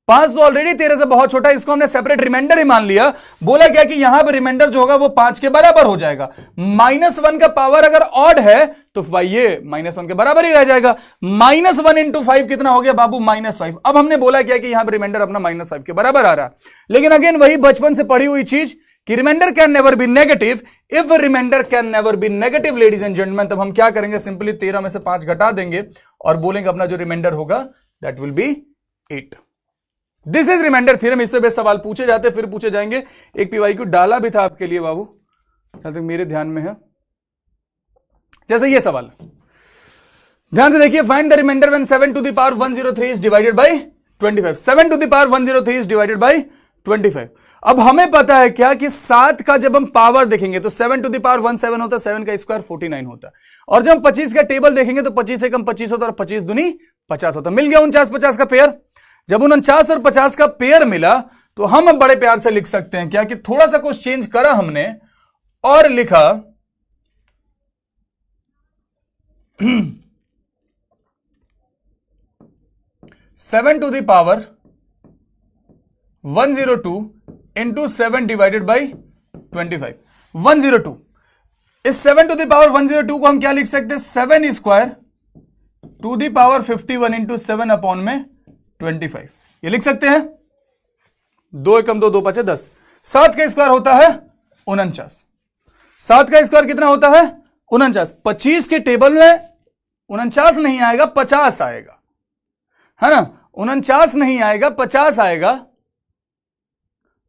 5 तो ऑलरेडी 13 से बहुत छोटा है, इसको हमने सेपरेट रिमाइंडर ही मान लिया। बोला क्या कि यहां पर रिमाइंडर जो होगा वो 5 के बराबर हो जाएगा। -1 का पावर अगर ऑड है तो ये -1 के बराबर ही रह जाएगा। -1 इंटू 5 कितना हो गया बाबू? -5। अब हमने बोला क्या कि यहां पर रिमाइंडर अपना -5 के बराबर आ रहा है। लेकिन अगेन वही बचपन से पढ़ी हुई चीज कि remainder can never be negative. If remainder can never be negative ladies and gentleman, तब हम क्या करेंगे? सिंपली 13 में से 5 घटा देंगे और बोलेंगे अपना जो रिमाइंडर होगा that will be 8। This is remainder theorem. इससे बेस्ट सवाल पूछे जाते, फिर पूछे जाएंगे। एक PYQ डाला भी था आपके लिए बाबू, जहां तक मेरे ध्यान में है। जैसे ये सवाल, ध्यान से देखिए, find the remainder when 7 to the power 103 is divided by 25। 7 to the power 103 is divided by 25। अब हमें पता है क्या कि 7 का जब हम पावर देखेंगे तो 7 टू द पावर 17 होता है, 7 का स्क्वायर 49 होता है। और जब हम 25 का टेबल देखेंगे तो 25 से कम 25 होता है और 25 दूनी 50 होता है। मिल गया 49-50 का पेयर। जब 49 और 50 का पेयर मिला तो हम अब बड़े प्यार से लिख सकते हैं क्या कि थोड़ा सा कुछ चेंज करा हमने और लिखा 7 to the power 102 into 7 divided by 25। 102, इस 7 टू द पावर 102 को हम क्या लिख सकते हैं? 7 square to the power 51 into 7 upon में 25, ये लिख सकते हैं। 2 एकम 2, 2 5 10। 7 का स्क्वायर होता है 49। 7 का स्क्वायर कितना होता है? 49। 25 के टेबल में 49 नहीं आएगा, 50 आएगा, है ना? 49 नहीं आएगा, 50 आएगा,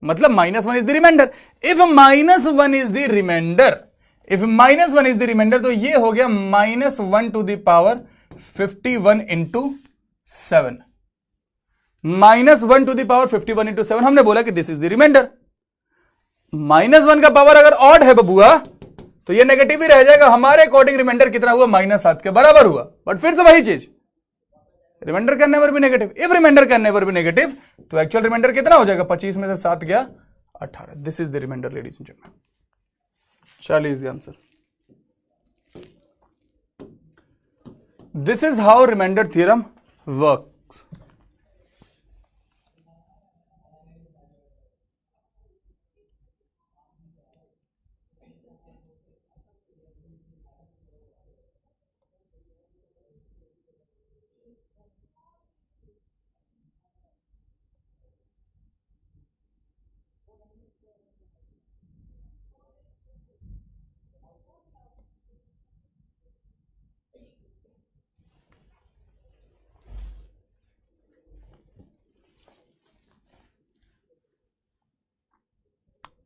मतलब -1 is the remainder. If -1 is the remainder, if -1 is the remainder, तो ये हो गया -1 to the power 51 into 7। -1 to the power 51 into 7, हमने बोला कि दिस इज द रिमाइंडर। -1 का पावर अगर ऑड है बबुआ तो ये नेगेटिव ही रह जाएगा। हमारे अकॉर्डिंग रिमाइंडर कितना हुआ? -7 के बराबर हुआ। बट फिर से वही चीज, remainder can never be negative. If remainder can never be negative तो एक्चुअल रिमाइंडर कितना हो जाएगा? 25 में से 7 गया 18। This is the remainder ladies and gentleman. Charlie is the answer. This is how remainder theorem works.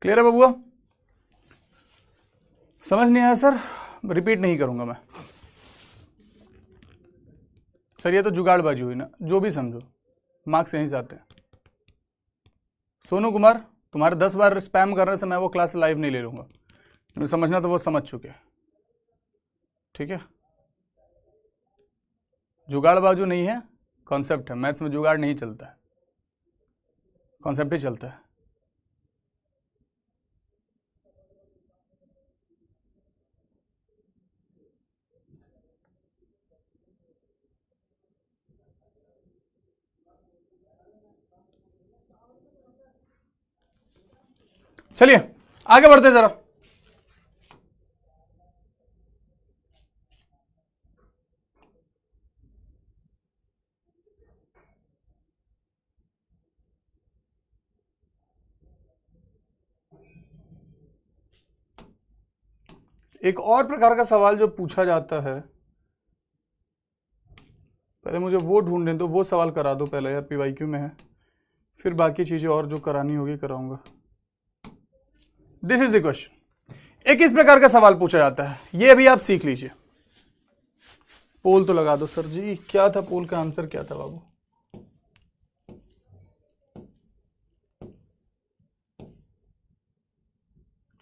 Clear है बबुआ? समझ नहीं आया सर? रिपीट नहीं करूंगा मैं सर, ये तो जुगाड़बाजी हुई ना। जो भी समझो, मार्क्स यहीं से आते हैं। सोनू कुमार तुम्हारे 10 बार स्पैम करने से मैं वो क्लास लाइव नहीं ले लूंगा, तुम्हें समझना तो वो समझ चुके हैं, ठीक है। जुगाड़ बाजू नहीं है, कॉन्सेप्ट है। मैथ्स में जुगाड़ नहीं चलता है, कॉन्सेप्ट ही चलता है। चलिए आगे बढ़ते जरा। एक और प्रकार का सवाल जो पूछा जाता है, पहले मुझे वो ढूंढने दो, वो सवाल करा दो पहले यार, पीवाईक्यू में है, फिर बाकी चीजें और जो करानी होगी कराऊंगा। This is the question. एक इस प्रकार का सवाल पूछा जाता है, ये अभी आप सीख लीजिए। पोल तो लगा दो सर जी, क्या था पोल का आंसर, क्या था बाबू?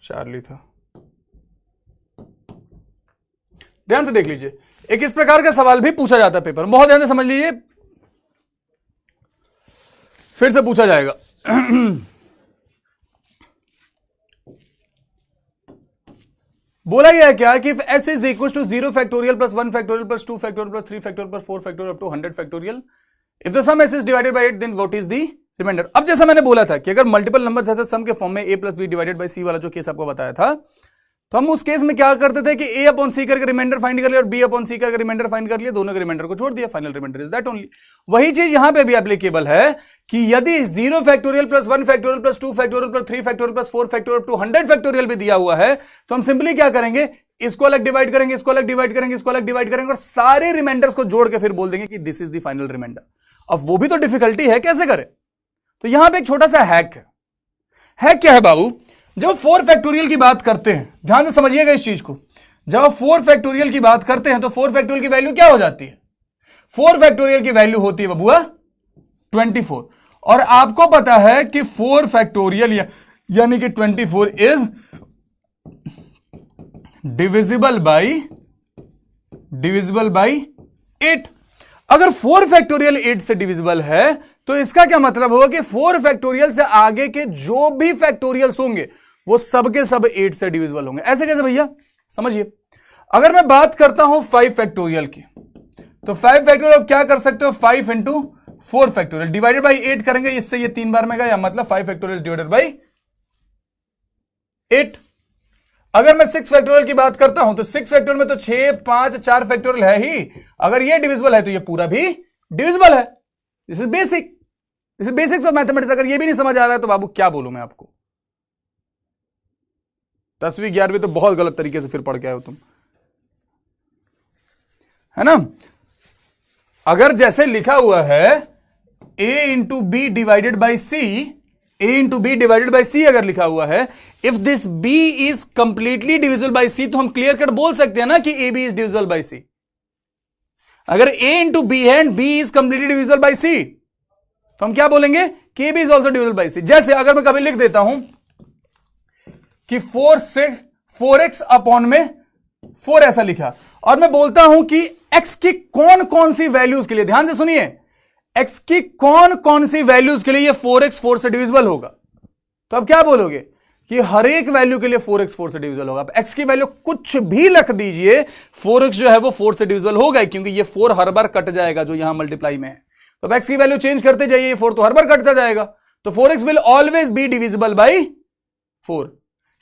चार्ली था। ध्यान से देख लीजिए, एक इस प्रकार का सवाल भी पूछा जाता है पेपर में, बहुत ध्यान से समझ लीजिए, फिर से पूछा जाएगा। बोला गया है क्या कि if s is equal to 0 factorial plus 1 factorial plus 2 factorial plus 3 factorial plus 4 factorial up to 100 factorial, if the sum s is divided by 8 then what is the remainder. अब जैसा मैंने बोला था कि अगर मल्टीपल नंबर्स ऐसे सम के form में a plus B divided by C वाला जो केस आपको बताया था, तो हम उस केस में क्या करते थे कि a अपॉन सी करके रिमाइंडर फाइंड कर लिया और b अपॉन सी करके रिमाइंडर फाइंड कर लिया, दोनों के रिमाइंडर को छोड़ दिया, final remainder is that only. वही चीज यहां पे भी एप्लीकेबल है कि यदि 0 factorial plus 1 factorial plus 2 factorial plus 3 factorial plus 4 factorial two 100 factorial भी दिया हुआ है, तो हम सिंपली क्या करेंगे, इसको अलग डिवाइड करेंगे, इसको अलग डिवाइड करेंगे, इसको अलग डिवाइड करेंगे और सारे रिमाइंडर्स को जोड़ के फिर बोल देंगे कि this is the final remainder. अब वो भी तो डिफिकल्टी है, कैसे करें? तो यहां पे एक छोटा सा हैक है। हैक क्या है बाबू? जब 4 फैक्टोरियल की बात करते हैं, ध्यान से समझिएगा इस चीज को, जब 4 फैक्टोरियल की बात करते हैं तो 4 फैक्टोरियल की वैल्यू क्या हो जाती है? 4 फैक्टोरियल की वैल्यू होती है बबुआ 24, और आपको पता है कि 4 फैक्टोरियल यानी कि 24 इज डिविजिबल बाई 8। अगर 4 फैक्टोरियल 8 से डिविजिबल है तो इसका क्या मतलब होगा कि 4 फैक्टोरियल से आगे के जो भी फैक्टोरियल्स होंगे वो सबके सब 8 से डिविजिबल होंगे। ऐसे कैसे भैया? समझिए, अगर मैं बात करता हूं 5 फैक्टोरियल की, तो 5 फैक्टोरियल आप क्या कर सकते हो, 5 इंटू 4 फैक्टोरियल डिवाइडेड बाई 8 करेंगे, इससे ये 3 बार में गया, मतलब 5 फैक्टोरियल डिवाइडेड बाई 8। अगर मैं 6 फैक्टोरियल की बात करता हूं तो 6 फैक्टोरियल में तो 6, 5, 4 फैक्टोरियल है ही, अगर ये डिविजिबल है तो ये पूरा भी डिविजिबल है। This is basics of mathematics. अगर ये भी नहीं समझ आ रहा है तो बाबू क्या बोलूं मैं आपको, 10वीं 11वीं तो बहुत गलत तरीके से फिर पढ़ के आए हो तुम, है ना। अगर जैसे लिखा हुआ है a into B divided by C, अगर लिखा हुआ है, if this b is completely divisible by C, तो हम क्लियर कट बोल सकते हैं ना कि a b is divisible by C. अगर a इंटू बी है and b is completely divisible by C, तो हम क्या बोलेंगे कि a b is also divisible by C. जैसे अगर मैं कभी लिख देता हूं कि 4x अपॉन में 4 ऐसा लिखा, और मैं बोलता हूं कि x की कौन कौन सी वैल्यूज के लिए, ध्यान से सुनिए, x की कौन कौन सी वैल्यूज के लिए ये 4x 4 से डिविजिबल होगा, तो अब क्या बोलोगे कि हर एक वैल्यू के लिए 4x 4 से डिविजिबल होगा। अब x की वैल्यू कुछ भी रख दीजिए, 4x जो है वो 4 से डिविजिबल होगा, क्योंकि ये 4 हर बार कट जाएगा जो यहां मल्टीप्लाई में है। तो अब x की वैल्यू चेंज करते जाइए, 4 तो हर बार कटता जाएगा, तो 4x will always be divisible by 4।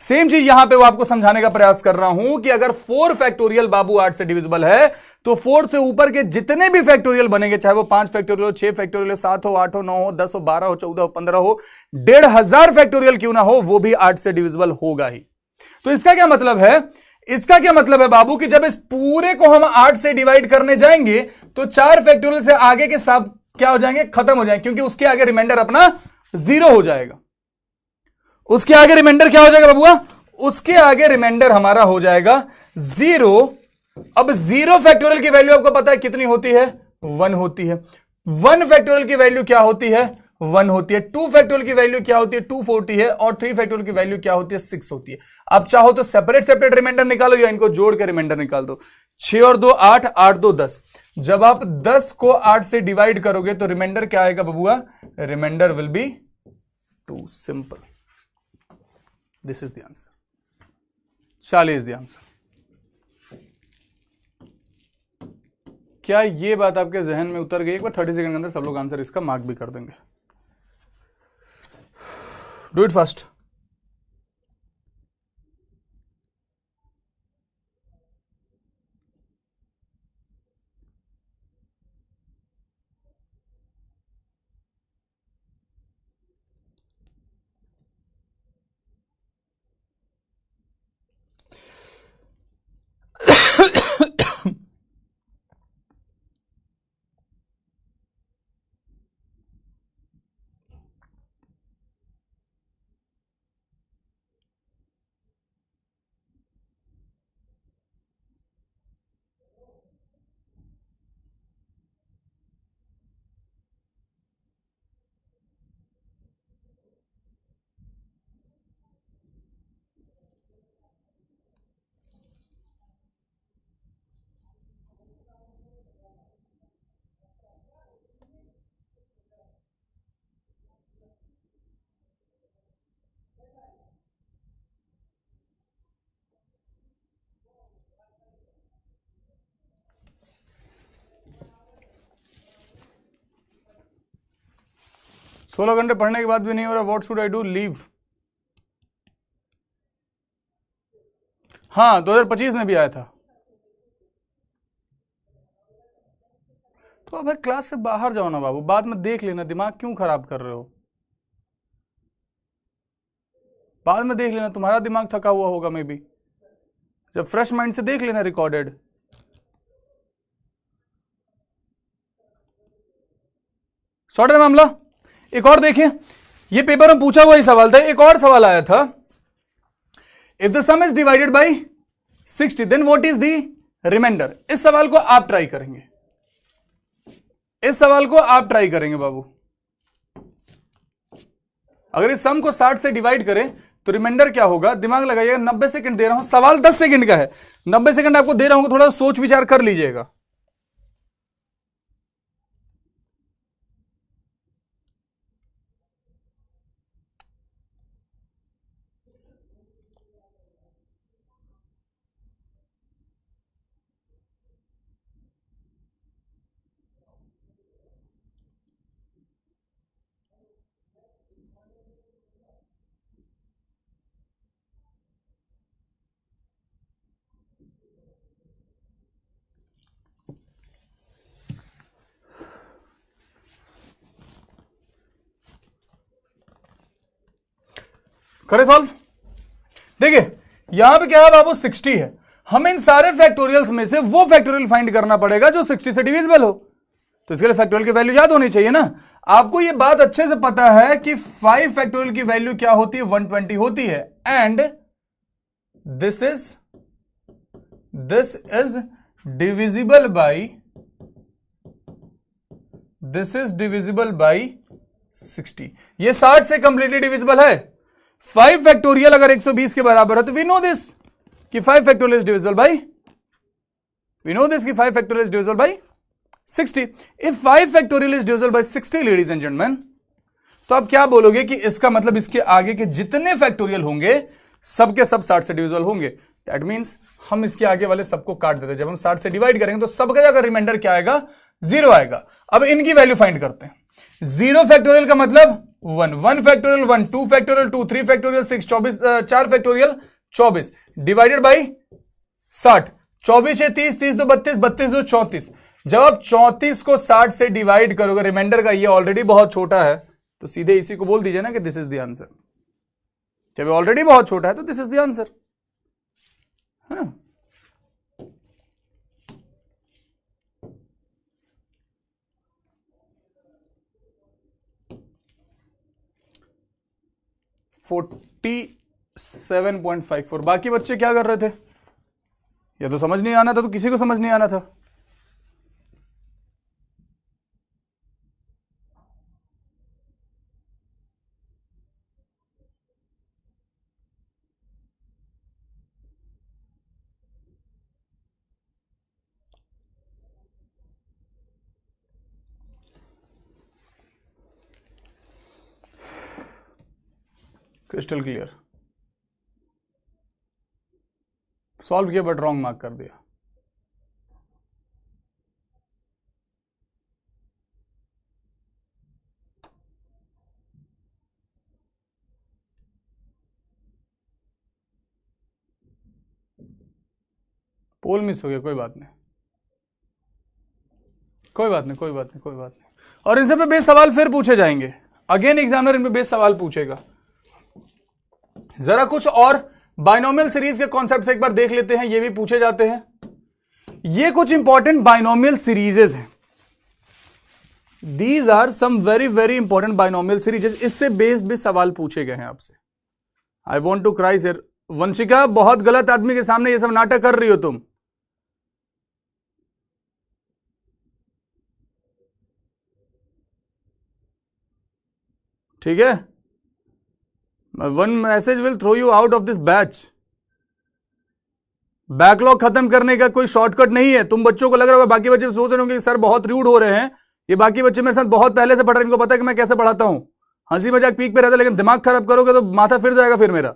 Same चीज यहां पे वो आपको समझाने का प्रयास कर रहा हूं कि अगर 4 फैक्टोरियल बाबू 8 से डिविजिबल है, तो 4 से ऊपर के जितने भी फैक्टोरियल बनेंगे, चाहे वो 5 फैक्टोरियल हो, 6 फैक्टोरियल हो, 7 हो, 8 हो, 9 हो, 10 हो, 12 हो, 14 हो, 15 हो, 1500 फैक्टोरियल क्यों ना हो, वो भी 8 से डिविजिबल होगा ही। तो इसका क्या मतलब है? इसका क्या मतलब है बाबू कि जब इस पूरे को हम 8 से डिवाइड करने जाएंगे तो 4 फैक्टोरियल से आगे के सब क्या हो जाएंगे, खत्म हो जाएंगे, क्योंकि उसके आगे रिमाइंडर अपना 0 हो जाएगा। उसके आगे रिमाइंडर क्या हो जाएगा बबुआ? उसके आगे रिमाइंडर हमारा हो जाएगा 0। अब 0 फैक्टोरियल की वैल्यू आपको पता है कितनी होती है? 1 होती है। 1 फैक्टोरियल की वैल्यू क्या होती है? 1 होती है। 2 फैक्टोरियल की वैल्यू क्या होती है? 240 है। और 3 फैक्टोरियल की वैल्यू क्या होती है? 6 होती है। आप चाहो तो सेपरेट सेपरेट रिमाइंडर निकालो या इनको जोड़ के रिमाइंडर निकाल दो। 6 और 2 8, 8 2 10। जब आप 10 को 8 से डिवाइड करोगे तो रिमाइंडर क्या आएगा बबुआ? Remainder will be 2। Simple, this is the answer. 40 is the answer. क्या ये बात आपके जहन में उतर गई? एक बार 30 सेकंड के अंदर सब लोग आंसर इसका मार्क भी कर देंगे। Do it fast. सोलह घंटे पढ़ने के बाद भी नहीं हो रहा। What should I do? Leave. हाँ, 2025 में भी आया था। तो अब क्लास से बाहर जाओ ना बाबू, बाद में देख लेना। दिमाग क्यों खराब कर रहे हो? बाद में देख लेना, तुम्हारा दिमाग थका हुआ होगा मे बी। जब फ्रेश माइंड से देख लेना रिकॉर्डेड। सॉर्ट है मामला। एक और देखिए, ये पेपर में पूछा हुआ ही सवाल था। एक और सवाल आया था, if the sum is divided by 60 then what is the remainder. इस सवाल को आप ट्राई करेंगे, इस सवाल को आप ट्राई करेंगे बाबू। अगर इस सम को 60 से डिवाइड करें तो रिमाइंडर क्या होगा? दिमाग लगाइएगा। 90 सेकंड दे रहा हूं, सवाल 10 सेकंड का है। 90 सेकंड आपको दे रहा हूं, थोड़ा सोच विचार कर लीजिएगा। करे सॉल्व। देखिए यहां पे क्या है बाबू? 60 है। हमें इन सारे फैक्टोरियल्स में से वो फैक्टोरियल फाइंड करना पड़ेगा जो 60 से डिविजिबल हो। तो इसके लिए फैक्टोरियल की वैल्यू याद होनी चाहिए ना। आपको ये बात अच्छे से पता है कि 5 फैक्टोरियल की वैल्यू क्या होती है? 120 होती है। And this is divisible by 60। ये 60 से कंप्लीटली डिविजिबल है। 5 फैक्टोरियल अगर 120 के बराबर है तो वी नो दिस कि 5 factorial is divisible by 60। If 5 factorial is divisible by 60 ladies and gentleman, तो आप क्या बोलोगे कि इसका मतलब इसके आगे के जितने फैक्टोरियल होंगे सबके सब 60 से डिविजिबल होंगे। दैट मींस हम इसके आगे वाले सबको काट देते हैं। जब हम 60 से डिवाइड करेंगे तो सबका अगर रिमाइंडर क्या आएगा? 0 आएगा। अब इनकी वैल्यू फाइंड करते हैं। 0 फैक्टोरियल का मतलब 1 factorial 1, 2 factorial 2, 3 factorial 6, 4 factorial 24 divided by 60। 24 है 30, 30 दो 32, 32 दो 34। जब आप 34 को 60 से डिवाइड करोगे, रिमाइंडर का ये ऑलरेडी बहुत छोटा है, तो सीधे इसी को बोल दीजिए ना कि दिस इज द आंसर। जब ऑलरेडी बहुत छोटा है तो दिस इज द आंसर। हाँ, $47.54। बाकी बच्चे क्या कर रहे थे? ये तो समझ नहीं आना था, तो किसी को समझ नहीं आना था। Crystal clear. सॉल्व किया बट रॉन्ग मार्क कर दिया। पोल मिस हो गया, कोई बात नहीं, कोई बात नहीं, कोई बात नहीं, कोई बात नहीं। और इनसे पे बेस सवाल फिर पूछे जाएंगे, अगेन एग्जामिनर इन पे बेस सवाल पूछेगा। जरा कुछ और बाइनोमियल सीरीज के कॉन्सेप्ट से एक बार देख लेते हैं, ये भी पूछे जाते हैं। ये कुछ इंपॉर्टेंट बाइनोमियल सीरीजेस हैं, these are some very very important binomial series, इससे बेस्ड भी सवाल पूछे गए हैं आपसे। I want to cry sir. Vanshika, बहुत गलत आदमी के सामने ये सब नाटक कर रही हो तुम। ठीक है, one message will throw you out of this batch. Backlog खत्म करने का कोई शॉर्टकट नहीं है। तुम बच्चों को लग रहा होगा, बाकी बच्चे सोच रहे होंगे कि सर बहुत रूड हो रहे हैं, ये बाकी बच्चे मेरे साथ बहुत पहले से पढ़ रहे हैं, इनको पता है कि मैं कैसे पढ़ाता हूं, हंसी मजाक पीक पे रहता है, लेकिन दिमाग खराब करोगे तो माथा फिर जाएगा फिर मेरा।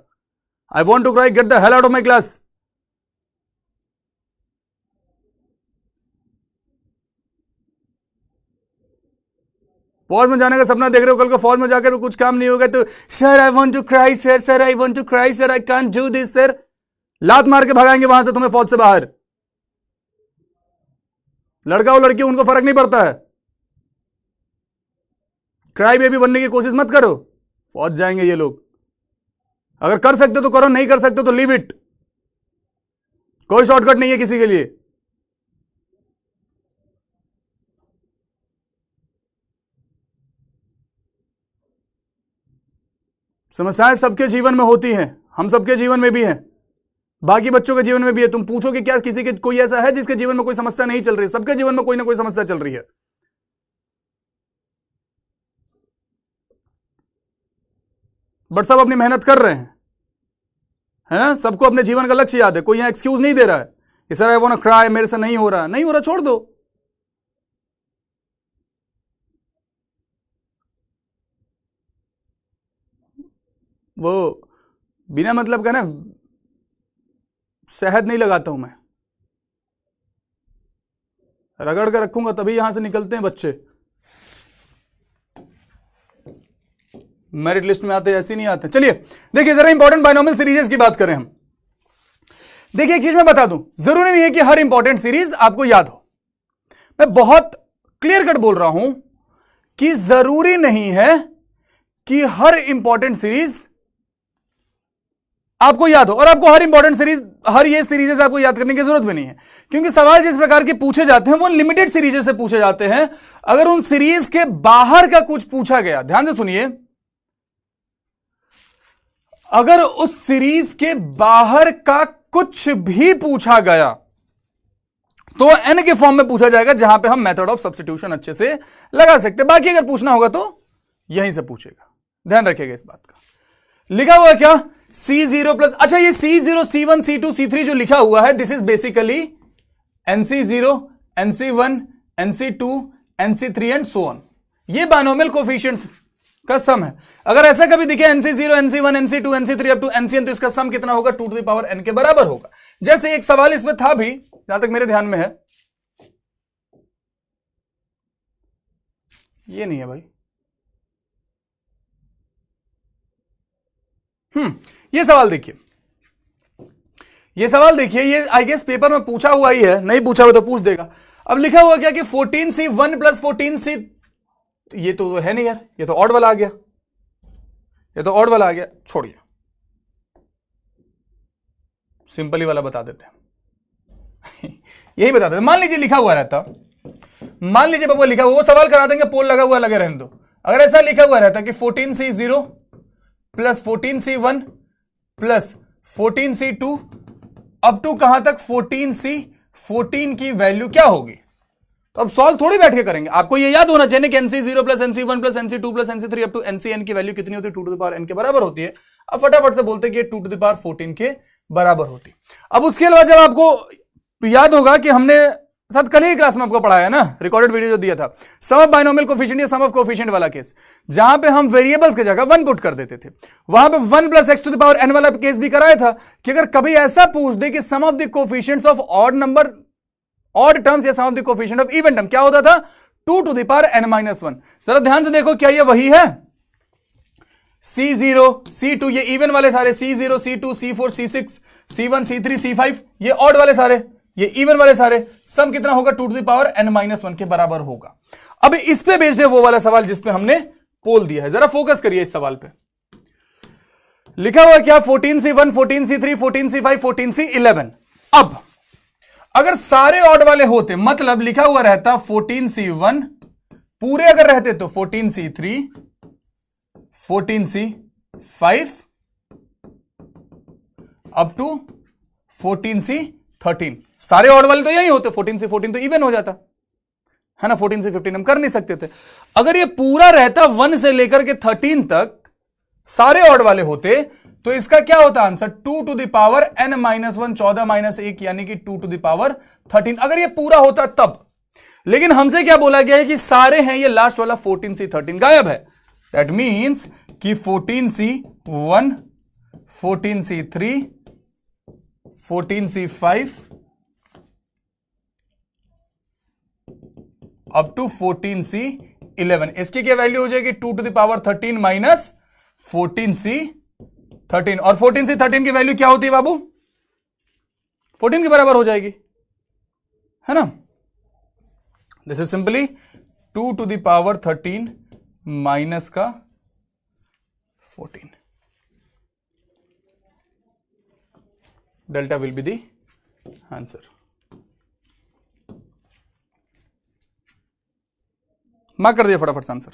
I want to cry, get the hell out of my class. फौज में जाने का सपना देख रहे हो, कल को फौज में जाकर कुछ काम नहीं होगा तो sir I want to cry sir, sir I want to cry sir, I can't do this sir, लात मार के भगाएंगे वहां से तुम्हें फौज से बाहर। लड़का हो लड़की उनको फर्क नहीं पड़ता है। क्राई बेबी बनने की कोशिश मत करो, फौज जाएंगे ये लोग। अगर कर सकते तो करो, नहीं कर सकते तो लीव इट, कोई शॉर्टकट नहीं है किसी के लिए। समस्याएं सबके जीवन में होती हैं, हम सबके जीवन में भी हैं, बाकी बच्चों के जीवन में भी है। तुम पूछो कि क्या किसी के कोई ऐसा है जिसके जीवन में कोई समस्या नहीं चल रही? सबके जीवन में कोई ना कोई समस्या चल रही है। बट सब अपनी मेहनत कर रहे हैं, है ना? सबको अपने जीवन का लक्ष्य याद है, कोई यहां एक्सक्यूज नहीं दे रहा है कि sir I want to cry, मेरे से नहीं हो रहा, नहीं हो रहा, छोड़ दो। वो बिना मतलब का ना शहद नहीं लगाता हूं मैं, रगड़ कर रखूंगा तभी यहां से निकलते हैं बच्चे, मेरिट लिस्ट में आते ऐसे नहीं आते। चलिए देखिए जरा इंपॉर्टेंट बाइनोमियल सीरीज की बात करें हम। देखिए एक चीज मैं बता दूं, जरूरी नहीं है कि हर इंपॉर्टेंट सीरीज आपको याद हो। मैं बहुत क्लियर कट बोल रहा हूं कि जरूरी नहीं है कि हर इंपॉर्टेंट सीरीज आपको याद हो, और आपको हर इंपॉर्टेंट सीरीज, हर ये सीरीजेस आपको याद करने की जरूरत भी नहीं है, क्योंकि सवाल जिस प्रकार के पूछे जाते हैं वो लिमिटेड सीरीजेस से पूछे जाते हैं। अगर उन सीरीज के बाहर का कुछ पूछा गया, ध्यान से सुनिए, अगर उस सीरीज के बाहर का कुछ भी पूछा गया तो एन के फॉर्म में पूछा जाएगा, जहां पे हम मेथड ऑफ सब्स्टिट्यूशन अच्छे से लगा सकते हैं। बाकी अगर पूछना होगा तो यहीं से पूछेगा, ध्यान रखिएगा इस बात का। लिखा हुआ है क्या? C0 प्लस, अच्छा ये C0, C1, C2, C3 जो लिखा हुआ है, this is basically NC0, NC1, NC2, NC3 and so on. ये बाइनोमियल कोफिशिएंट्स का सम है। अगर ऐसा कभी दिखे NC0, NC1, NC2, NC3 up to NCN, तो इसका सम कितना होगा? 2 टू द पावर n के बराबर होगा। जैसे एक सवाल इसमें था भी, जहां तक मेरे ध्यान में है, ये नहीं है भाई, ये सवाल देखिए, ये सवाल देखिए, ये आई गेस पेपर में पूछा हुआ ही है, नहीं पूछा हुआ तो पूछ देगा। अब लिखा हुआ क्या कि 14C1 प्लस 14C, ये तो है नहीं यार, ये तो ऑड वाला आ गया, ये तो ऑड वाला आ गया, छोड़िए सिंपली वाला बता देते हैं यही बता देते। मान लीजिए लिखा हुआ रहता, मान लीजिए बाबू लिखा हुआ, वो सवाल करा देंगे, पोल लगा हुआ लगे रहने दो। अगर ऐसा लिखा हुआ रहता कि 14C0 plus 14C1 plus 14C2 up to कहां तक 14C14 की वैल्यू क्या होगी, तो अब सॉल्व थोड़ी बैठ के करेंगे, आपको ये याद होना चाहिए कि NC0 plus NC1 plus NC2 plus NC3 up to NCN की वैल्यू कितनी होती है? 2 टू द पावर n के बराबर होती है। अब फटाफट से बोलते हैं कि 2 टू द पावर 14 के बराबर होती है। अब उसके अलावा जब आपको याद होगा कि हमने साथ कल ही क्लास में आपको पढ़ाया ना, रिकॉर्डेड वीडियो जो दिया था, सम ऑफ बाइनोमियल कोफिशिएंट या सम ऑफ कोफिशिएंट वाला केस, जहां पे हम वेरिएबल्स की जगह 1 पुट कर देते थे, वहां पे 1 + x⁴ n वाला केस भी कराया था कि अगर कभी ऐसा पूछ दे कि sum of the coefficients of odd number, odd terms या sum of the coefficient of even term, क्या होता था 2⁻n-1। जरा ध्यान से देखो, क्या ये वही है? C0 C2 ये इवन वाले सारे, C0 C2 C4 C6 C1 C3 C5 ये ऑड वाले सारे, ये इवन वाले सारे, सम कितना होगा 2⁻n-1 के बराबर होगा। अब इस पे बेस्ड है वो वाला सवाल जिस पे हमने पोल दिया है, जरा फोकस करिए इस सवाल पे। लिखा हुआ क्या? 14C1 14C3 14C5 14C11। अब अगर सारे ऑड वाले होते, मतलब लिखा हुआ रहता 14C1 पूरे अगर रहते तो 14C3 14C5 up to 14C13, सारे ऑड वाले तो यही होते, 14C14 तो इवन हो जाता है ना, 14C15 हम कर नहीं सकते थे। अगर ये पूरा रहता 1 से लेकर के 13 तक सारे ऑड वाले होते तो इसका क्या होता आंसर? 2⁻n-1 14 - 1 यानी कि 2⁻13 अगर ये पूरा होता तब। लेकिन हमसे क्या बोला गया है कि सारे हैं, ये लास्ट वाला 14C13 गायब है। दैट मीन्स कि 14C1 14C3 14C5 up to 14C11, इसकी क्या वैल्यू हो जाएगी? 2⁻13 माइनस 14C13, और 14C13 की वैल्यू क्या होती है बाबू? 14 के बराबर हो जाएगी, है ना। दिस इज सिंपली 2⁻13 माइनस का 14, delta will be the answer. Mark कर दिया फटाफट से आंसर।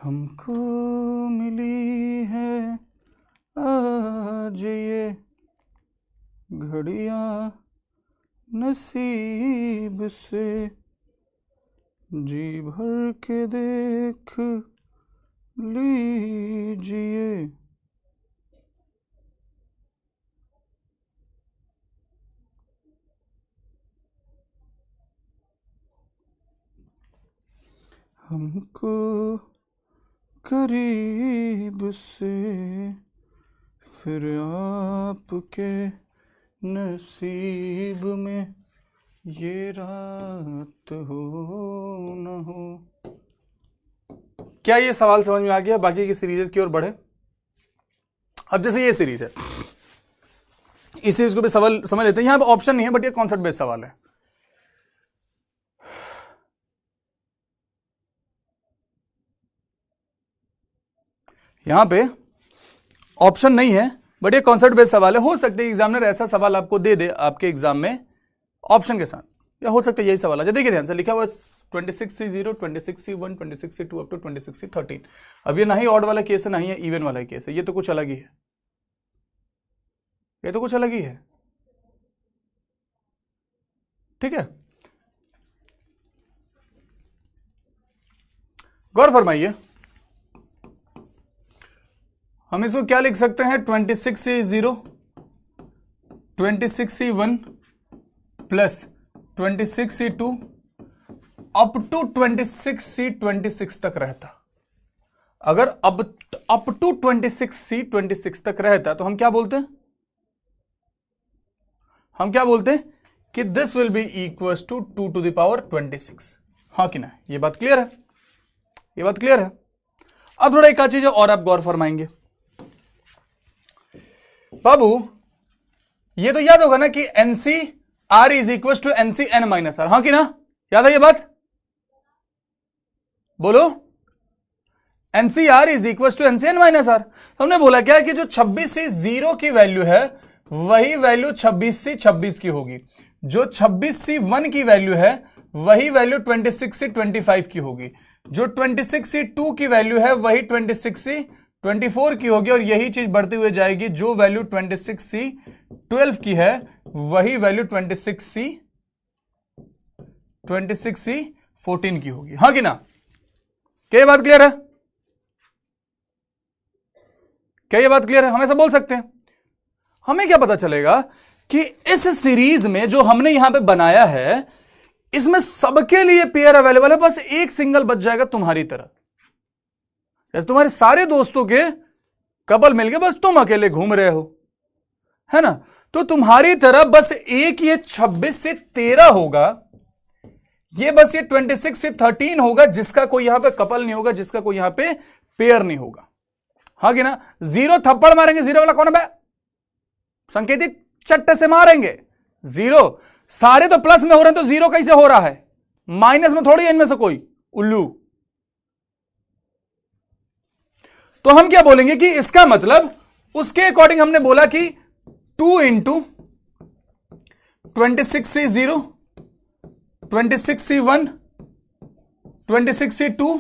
हमको मिली है आज ये घड़ियां नसीब से, जी भर के देख लीजिए। हमको करीब से फिर आपके नसीब में ये रात हो न हो। क्या ये सवाल समझ में आ गया? बाकी की सीरीज की ओर बढ़े। अब जैसे ये सीरीज है, इस सीरीज को भी सवाल समझ लेते हैं। यहां पे ऑप्शन नहीं है बट ये कॉन्सेप्ट बेस्ड सवाल है। यहां पे ऑप्शन नहीं है बट ये कॉन्सेप्ट बेस्ड सवाल है। हो सकता है एग्जामिनर ऐसा सवाल आपको दे दे आपके एग्जाम में ऑप्शन के साथ, या हो सकता है यही सवाल है। देखिए ध्यान से, लिखा हुआ 26C0 26C1 26C2 up to 26C13। अब ये ना ही ऑड वाला केस है ना ही इवन वाला केस है, ये तो कुछ अलग ही है, ये तो कुछ अलग ही है। ठीक है, गौर फरमाइए। हम इसको क्या लिख सकते हैं? 26C0 26C1 plus 26C2 up to 26C26 तक रहता। अगर अब अप टू 26C26 तक रहता तो हम क्या बोलते हैं? हम क्या बोलते हैं कि this will be equals to 2⁻26। हाँ कि ना? ये बात क्लियर है, ये बात क्लियर है। अब थोड़ा एक चीज और आप गौर फरमाएंगे बाबू, ये तो याद होगा ना कि NCR is equal to NCN-R। हाँ कि ना? याद है ये बात? बोलो। NCR is equal to NCN-R। हमने बोला क्या कि जो 26C0 की वैल्यू है वही वैल्यू 26C26 की होगी, जो 26C1 की वैल्यू है वही वैल्यू 26C25 की होगी, जो 26C2 की वैल्यू है वही 26C24 की होगी, और यही चीज बढ़ती हुई जाएगी। जो वैल्यू 26C12 की है वही वैल्यू 26C14 की होगी। हाँ कि ना? क्या ये बात क्लियर है? क्या ये बात क्लियर है? हम ऐसा बोल सकते हैं। हमें क्या पता चलेगा कि इस सीरीज में जो हमने यहां पे बनाया है इसमें सबके लिए पेयर अवेलेबल है, बस एक सिंगल बच जाएगा तुम्हारी तरह। जैसे तुम्हारे सारे दोस्तों के कपल मिलके बस तुम अकेले घूम रहे हो, है ना, तो तुम्हारी तरह बस एक ये 26 से 13 होगा, ये बस ये 26 से 13 होगा जिसका कोई यहां पे कपल नहीं होगा, जिसका कोई यहां पे पेयर नहीं होगा। हाँ कि ना, जीरो थप्पड़ मारेंगे, जीरो वाला कौन है बे? संकेतित चट्टे से मारेंगे जीरो। सारे तो प्लस में हो रहे हैं तो जीरो कैसे हो रहा है? माइनस में थोड़ी है इनमें से कोई उल्लू। तो हम क्या बोलेंगे कि इसका मतलब उसके अकॉर्डिंग हमने बोला कि 2 into 26C0, 26C1, 26C2,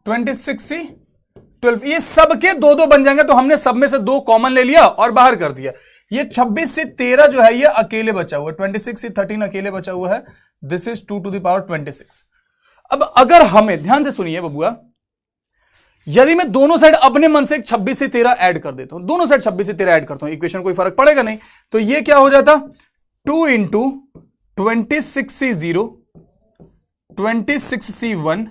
26C12, ये सब के दो दो बन जाएंगे। तो हमने सब में से दो कॉमन ले लिया और बाहर कर दिया। ये 26 से 13 जो है ये अकेले बचा हुआ है, 26 से 13 अकेले बचा हुआ है। This is 2 to the power 26। अब अगर हमें, ध्यान से सुनिए बबुआ, यदि मैं दोनों साइड अपने मन से 26 से 13 ऐड कर देता हूं, दोनों साइड 26 से 13 ऐड करता हूं, इक्वेशन कोई फर्क पड़ेगा नहीं, तो ये क्या हो जाता? 2 into 26C0, 26C1,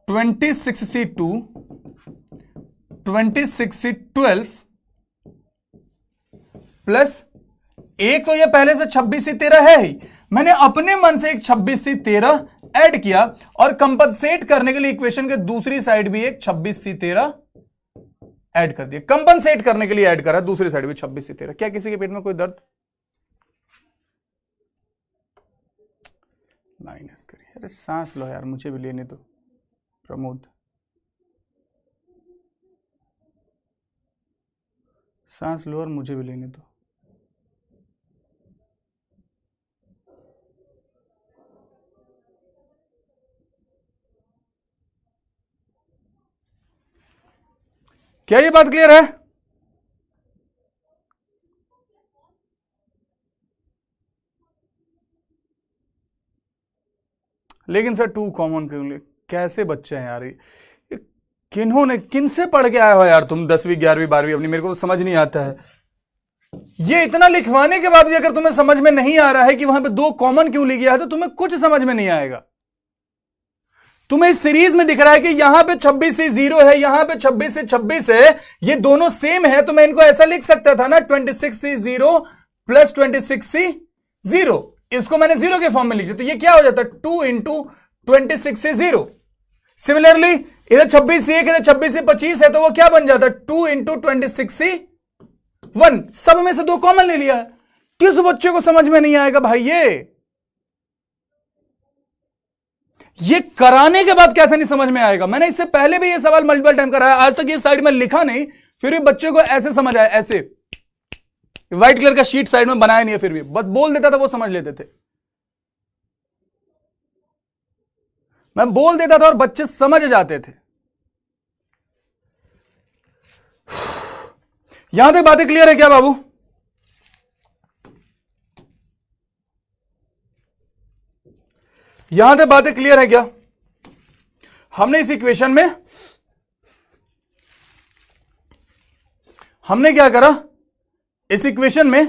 26C2, 26C12 plus एक, तो ये पहले से 26 से 13 है ही, मैंने अपने मन से एक 26 से 13 ऐड किया और कंपनसेट करने के लिए इक्वेशन के दूसरी साइड भी एक 26 से 13 ऐड कर दिया। कंपनसेट करने के लिए ऐड करा दूसरी साइड भी 26 से 13। क्या किसी के पेट में कोई दर्द? माइनस करिए, अरे सांस लो यार, मुझे भी लेने दो प्रमोद, सांस लो और मुझे भी लेने दो। क्या ये बात क्लियर है? लेकिन सर 2 कॉमन क्यों ले? कैसे बच्चे हैं यार ये? किन्होंने, किनसे पढ़ के आए हो यार तुम 10वीं 11वीं 12वीं अपनी? मेरे को तो समझ नहीं आता है। ये इतना लिखवाने के बाद भी अगर तुम्हें समझ में नहीं आ रहा है कि वहां पे 2 कॉमन क्यों ले गया है, तो तुम्हें कुछ समझ में नहीं आएगा। तुम्हें इस सीरीज में दिख रहा है कि यहां पे 26 से 0 है, यहां पे 26 से 26 है, ये दोनों सेम है, तो मैं इनको ऐसा लिख सकता था ना, 26 से 0 प्लस 26 से 0, इसको मैंने 0 के फॉर्म में लिख दिया, तो ये क्या हो जाता है? 2 इंटू 26 से 0। सिमिलरली इधर 26 से 1, इधर 26 से 25 है, तो वो क्या बन जाता है? 2 इंटू 26 से 1। सब में से 2 कॉमन ले लिया है। किस बच्चे को समझ में नहीं आएगा भाई? ये कराने के बाद कैसे नहीं समझ में आएगा? मैंने इससे पहले भी ये सवाल मल्टीपल टाइम कराया, आज तक ये साइड में लिखा नहीं, फिर भी बच्चे को ऐसे समझ आया, ऐसे व्हाइट कलर का शीट साइड में बनाया नहीं है, फिर भी बस बोल देता था, वो समझ लेते थे। मैं बोल देता था और बच्चे समझ जाते थे। यहां तक बातें क्लियर है क्या बाबू? यहां तक बातें क्लियर है क्या? हमने इस इक्वेशन में हमने क्या करा? इस इक्वेशन में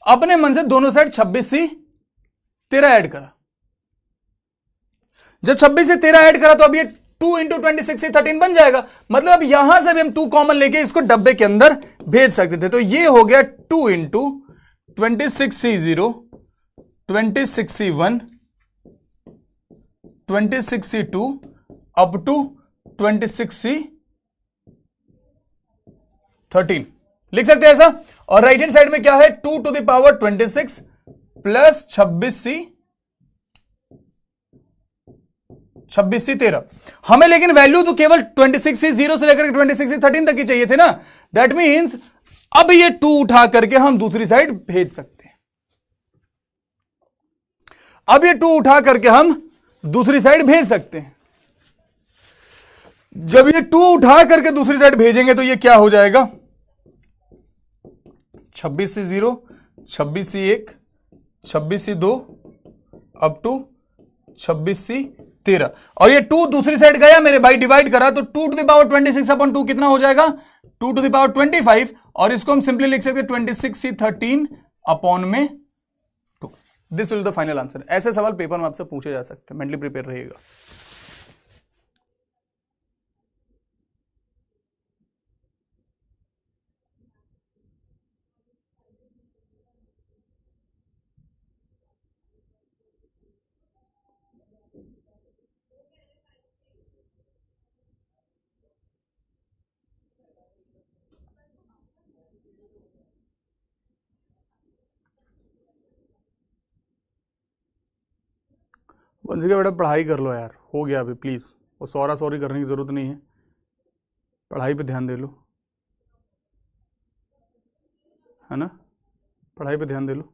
अपने मन से दोनों साइड 26 से 13 ऐड करा। जब 26 से 13 ऐड करा तो अब ये 2 इंटू 26 से 13 बन जाएगा। मतलब अब यहां से भी हम 2 कॉमन लेके इसको डब्बे के अंदर भेज सकते थे। तो ये हो गया 2 into 26C0, 26C1, 26C2 up to 26C13 लिख सकते हैं ऐसा। और राइट हैंड साइड में क्या है? 2 to the power 26 plus 26C13। हमें लेकिन वैल्यू तो केवल 26C0 से लेकर 26C13 तक ही चाहिए थे ना। दैट मीन्स अब ये 2 उठा करके हम दूसरी साइड भेज सकते हैं। अब ये 2 उठा करके हम दूसरी साइड भेज सकते हैं। जब ये 2 उठा करके दूसरी साइड भेजेंगे तो ये क्या हो जाएगा? 26C0, 26C1, 26C2 up to 26C13। और ये 2 दूसरी साइड गया मेरे भाई, डिवाइड करा तो 2 to the power 26 अपॉन 2 कितना हो जाएगा? 2 to the power 25। और इसको हम सिंपली लिख सकते हैं 26C13 अपॉन में 2। This will the final answer. ऐसे सवाल पेपर में आपसे पूछे जा सकते हैं, मेंटली प्रिपेयर रहिएगा। वंश के बेटा पढ़ाई कर लो यार, हो गया अभी प्लीज, वो सॉरी करने की जरूरत नहीं है, पढ़ाई पे ध्यान दे लो, है ना, पढ़ाई पे ध्यान दे लो।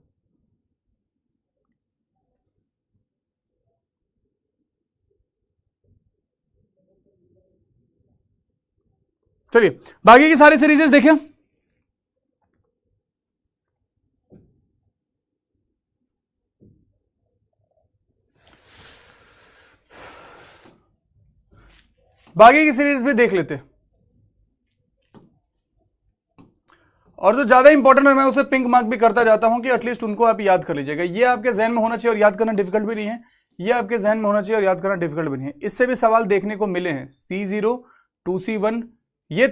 चलिए बाकी की सारी सीरीजेस देखें। बाकी की सीरीज भी देख लेते हैं, और जो ज्यादा इंपॉर्टेंट है मैं उसे पिंक मार्क भी करता जाता हूं कि एटलीस्ट उनको आप याद कर लीजिएगा। ये आपके जहन में होना चाहिए और याद करना डिफिकल्ट भी नहीं है, ये आपके जहन में होना चाहिए और याद करना डिफिकल्ट भी नहीं है। इससे भी सवाल देखने को मिले हैं, C0 2C1, ये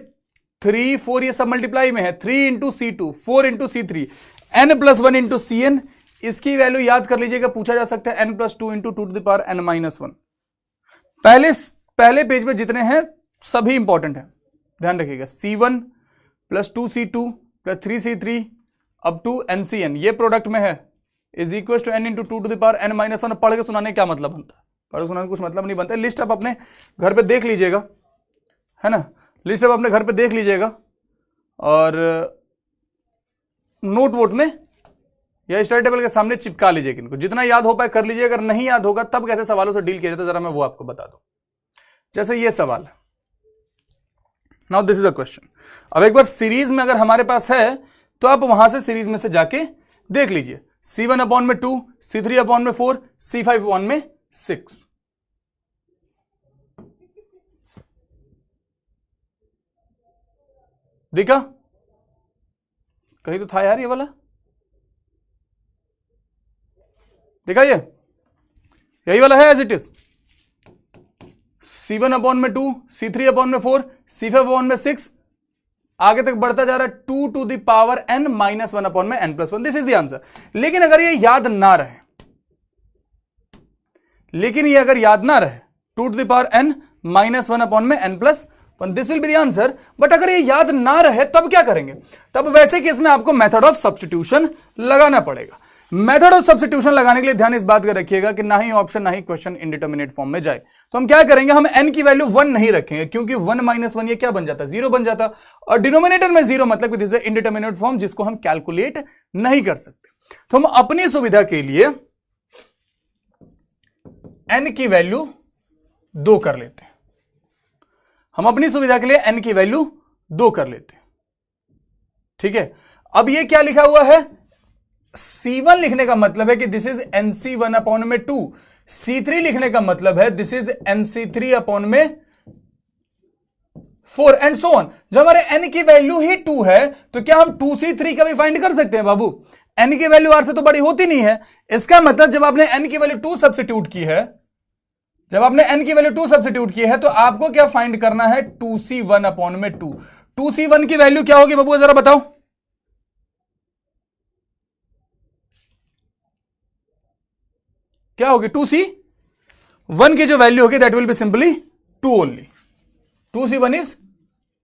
3 4 ये सब मल्टीप्लाई में है, 3 into C2 4 into C3 n+1 into Cn, इसकी वैल्यू याद कर लीजिएगा, पूछा जा सकता है n+2 into 2 to the power n-1। पहले पेज पे जितने हैं सभी इंपॉर्टेंट है, ध्यान रखिएगा। C1 + 2C2 + 3C3 up to NCn, ये प्रोडक्ट में है, is equal to n into 2 to the power n-1। पढ़ के सुनाने क्या मतलब बनता है, पढ़ के सुनाने कुछ मतलब नहीं बनता है। लिस्ट आप अपने घर पे देख लीजिएगा, है ना, लिस्ट आप अपने घर पे देख लीजिएगा और नोट वोट में या स्टडी टेबल के सामने चिपका लीजिएगा इनको, जितना याद हो पाए कर लीजिए। अगर नहीं याद होगा तब कैसे सवालों से डील किया जाता है जरा मैं वो आपको बता दूं। जैसे ये सवाल है, now this is a question. अब एक बार सीरीज में अगर हमारे पास है तो आप वहां से सीरीज में से जाके देख लीजिए। C1 अपॉन में 2, C3 अपॉन में 4, C5 अपॉन में 6। देखा, कहीं तो था यार ये वाला, देखा ये यही वाला है as it is. C1 upon में 2, C3 अपॉन में 4, C5 अपॉन में 6, आगे तक बढ़ता जा रहा है 2 to the power n-1 upon में n+1। This is the answer. लेकिन अगर ये याद ना रहे, two to the power n-1 upon में n+1, this will be the answer. But अगर ये याद ना रहे तब क्या करेंगे, तब वैसे केस में आपको मेथड ऑफ सब्स्टिट्यूशन लगाना पड़ेगा। मेथड ऑफ सब्स्टिट्यूशन लगाने के लिए ध्यान इस बात का रखिएगा कि ना ही ऑप्शन ना ही क्वेश्चन इंडिटरमिनेट फॉर्म में जाए। तो हम क्या करेंगे, हम n की वैल्यू 1 नहीं रखेंगे, क्योंकि 1 - 1 ये क्या बन जाता, 0 बन जाता, और डिनोमिनेटर में 0 मतलब कि दिस इज इंडिटरमिनेट फॉर्म जिसको हम कैलकुलेट नहीं कर सकते। तो हम अपनी सुविधा के लिए n की वैल्यू 2 कर लेते हैं, ठीक है। अब ये क्या लिखा हुआ है, C1 लिखने का मतलब है कि दिस इज NC1 अपॉन में 2, C3 लिखने का मतलब है दिस इज NC3 अपॉन में 4 एंड सो ऑन। जब हमारे n की वैल्यू ही 2 है तो क्या हम 2C3 का भी फाइंड कर सकते हैं बाबू? n की वैल्यू r से तो बड़ी होती नहीं है। इसका मतलब जब आपने n की वैल्यू 2 सब्स्टिट्यूट की है, तो आपको क्या फाइंड करना है, 2C1 अपॉन में 2। 2C1 की वैल्यू क्या होगी बाबू जरा बताओ, क्या होगी? 2C1 की जो वैल्यू होगी that will be simply 2 only. 2C1 is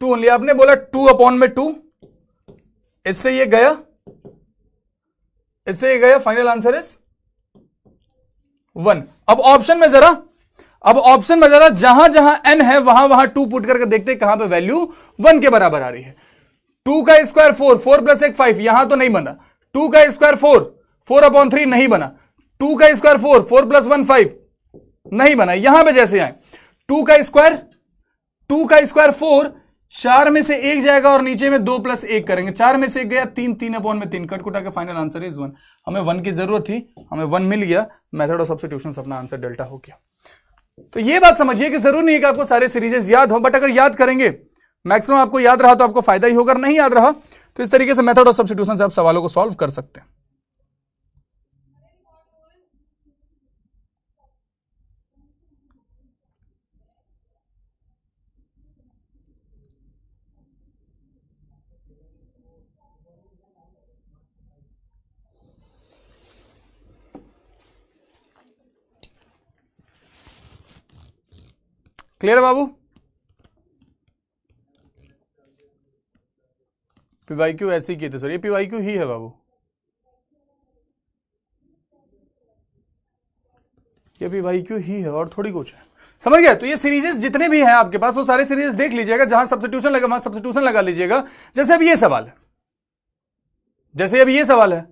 2 only. आपने बोला 2 अपॉन में 2, इससे ये गया, फाइनल आंसर इज 1। अब ऑप्शन में जरा जहां जहां n है वहां 2 पुट करके देखते हैं कहां पे वैल्यू 1 के बराबर आ रही है। 2 का स्क्वायर 4, 4 + 1 5, यहां तो नहीं बना। 2 का स्क्वायर 4, 4 अपॉन 3 नहीं बना। 2 का स्क्वायर 4, 4 + 1 5 नहीं बना। यहां पे जैसे आए 2 का स्क्वायर 4, 4 में से 1 जाएगा और नीचे में 2 + 1 करेंगे, 4 में से 1 गया 3, 3 अपॉन में 3, कट कुटा के फाइनल आंसर इज 1। हमें 1 की जरूरत थी, हमें 1 मिल गया, मेथड ऑफ सब्स्टिट्यूशन से अपना आंसर डेल्टा हो गया। तो ये बात समझिए कि जरूर नहीं है कि आपको सारे सीरीजेस याद हो, बट अगर याद करेंगे, मैक्सिमम आपको याद रहा तो आपको फायदा ही होगा, नहीं याद रहा तो इस तरीके से मेथड ऑफ सब्स्टिट्यूशन से आप सवालों को सॉल्व कर सकते हैं। क्लियर है बाबू? पीवाईक्यू ऐसे ही किए थे सर, ये पीवाईक्यू ही है बाबू, ये पीवाईक्यू ही है और थोड़ी कुछ है, समझ गया? तो ये सीरीजेस जितने भी हैं आपके पास वो सारे सीरीज देख लीजिएगा, जहां सब्स्टिट्यूशन लगा वहां सब्स्टिट्यूशन लगा लीजिएगा। जैसे अब ये सवाल है, जैसे अब ये सवाल है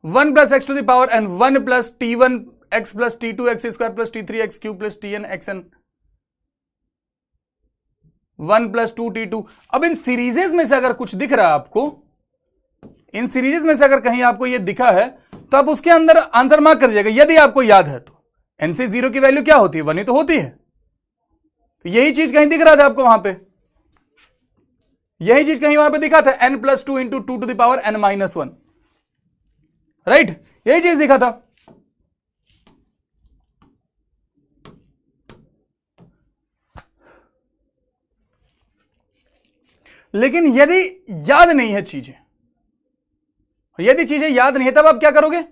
1 plus x to the power n 1 plus t one x plus t two x square plus t three x cube plus t n x n 1 plus 2t2। अब इन सीरीजेस में से अगर कुछ दिख रहा है आपको, इन सीरीजेस में से अगर कहीं आपको ये दिखा है तो आप उसके अंदर आंसर मार्क कर दीजिएगा, यदि आपको याद है तो। एनसी जीरो की वैल्यू क्या होती है? 1 ही तो होती है। तो यही चीज कहीं दिख रहा था आपको वहां पे, यही चीज कहीं वहां पे दिखा था, n plus 2 into 2 to the power n minus 1, right? यही चीज दिखा था। लेकिन यदि याद नहीं है चीजें, यदि चीजें याद नहीं है, तब आप क्या करोगे?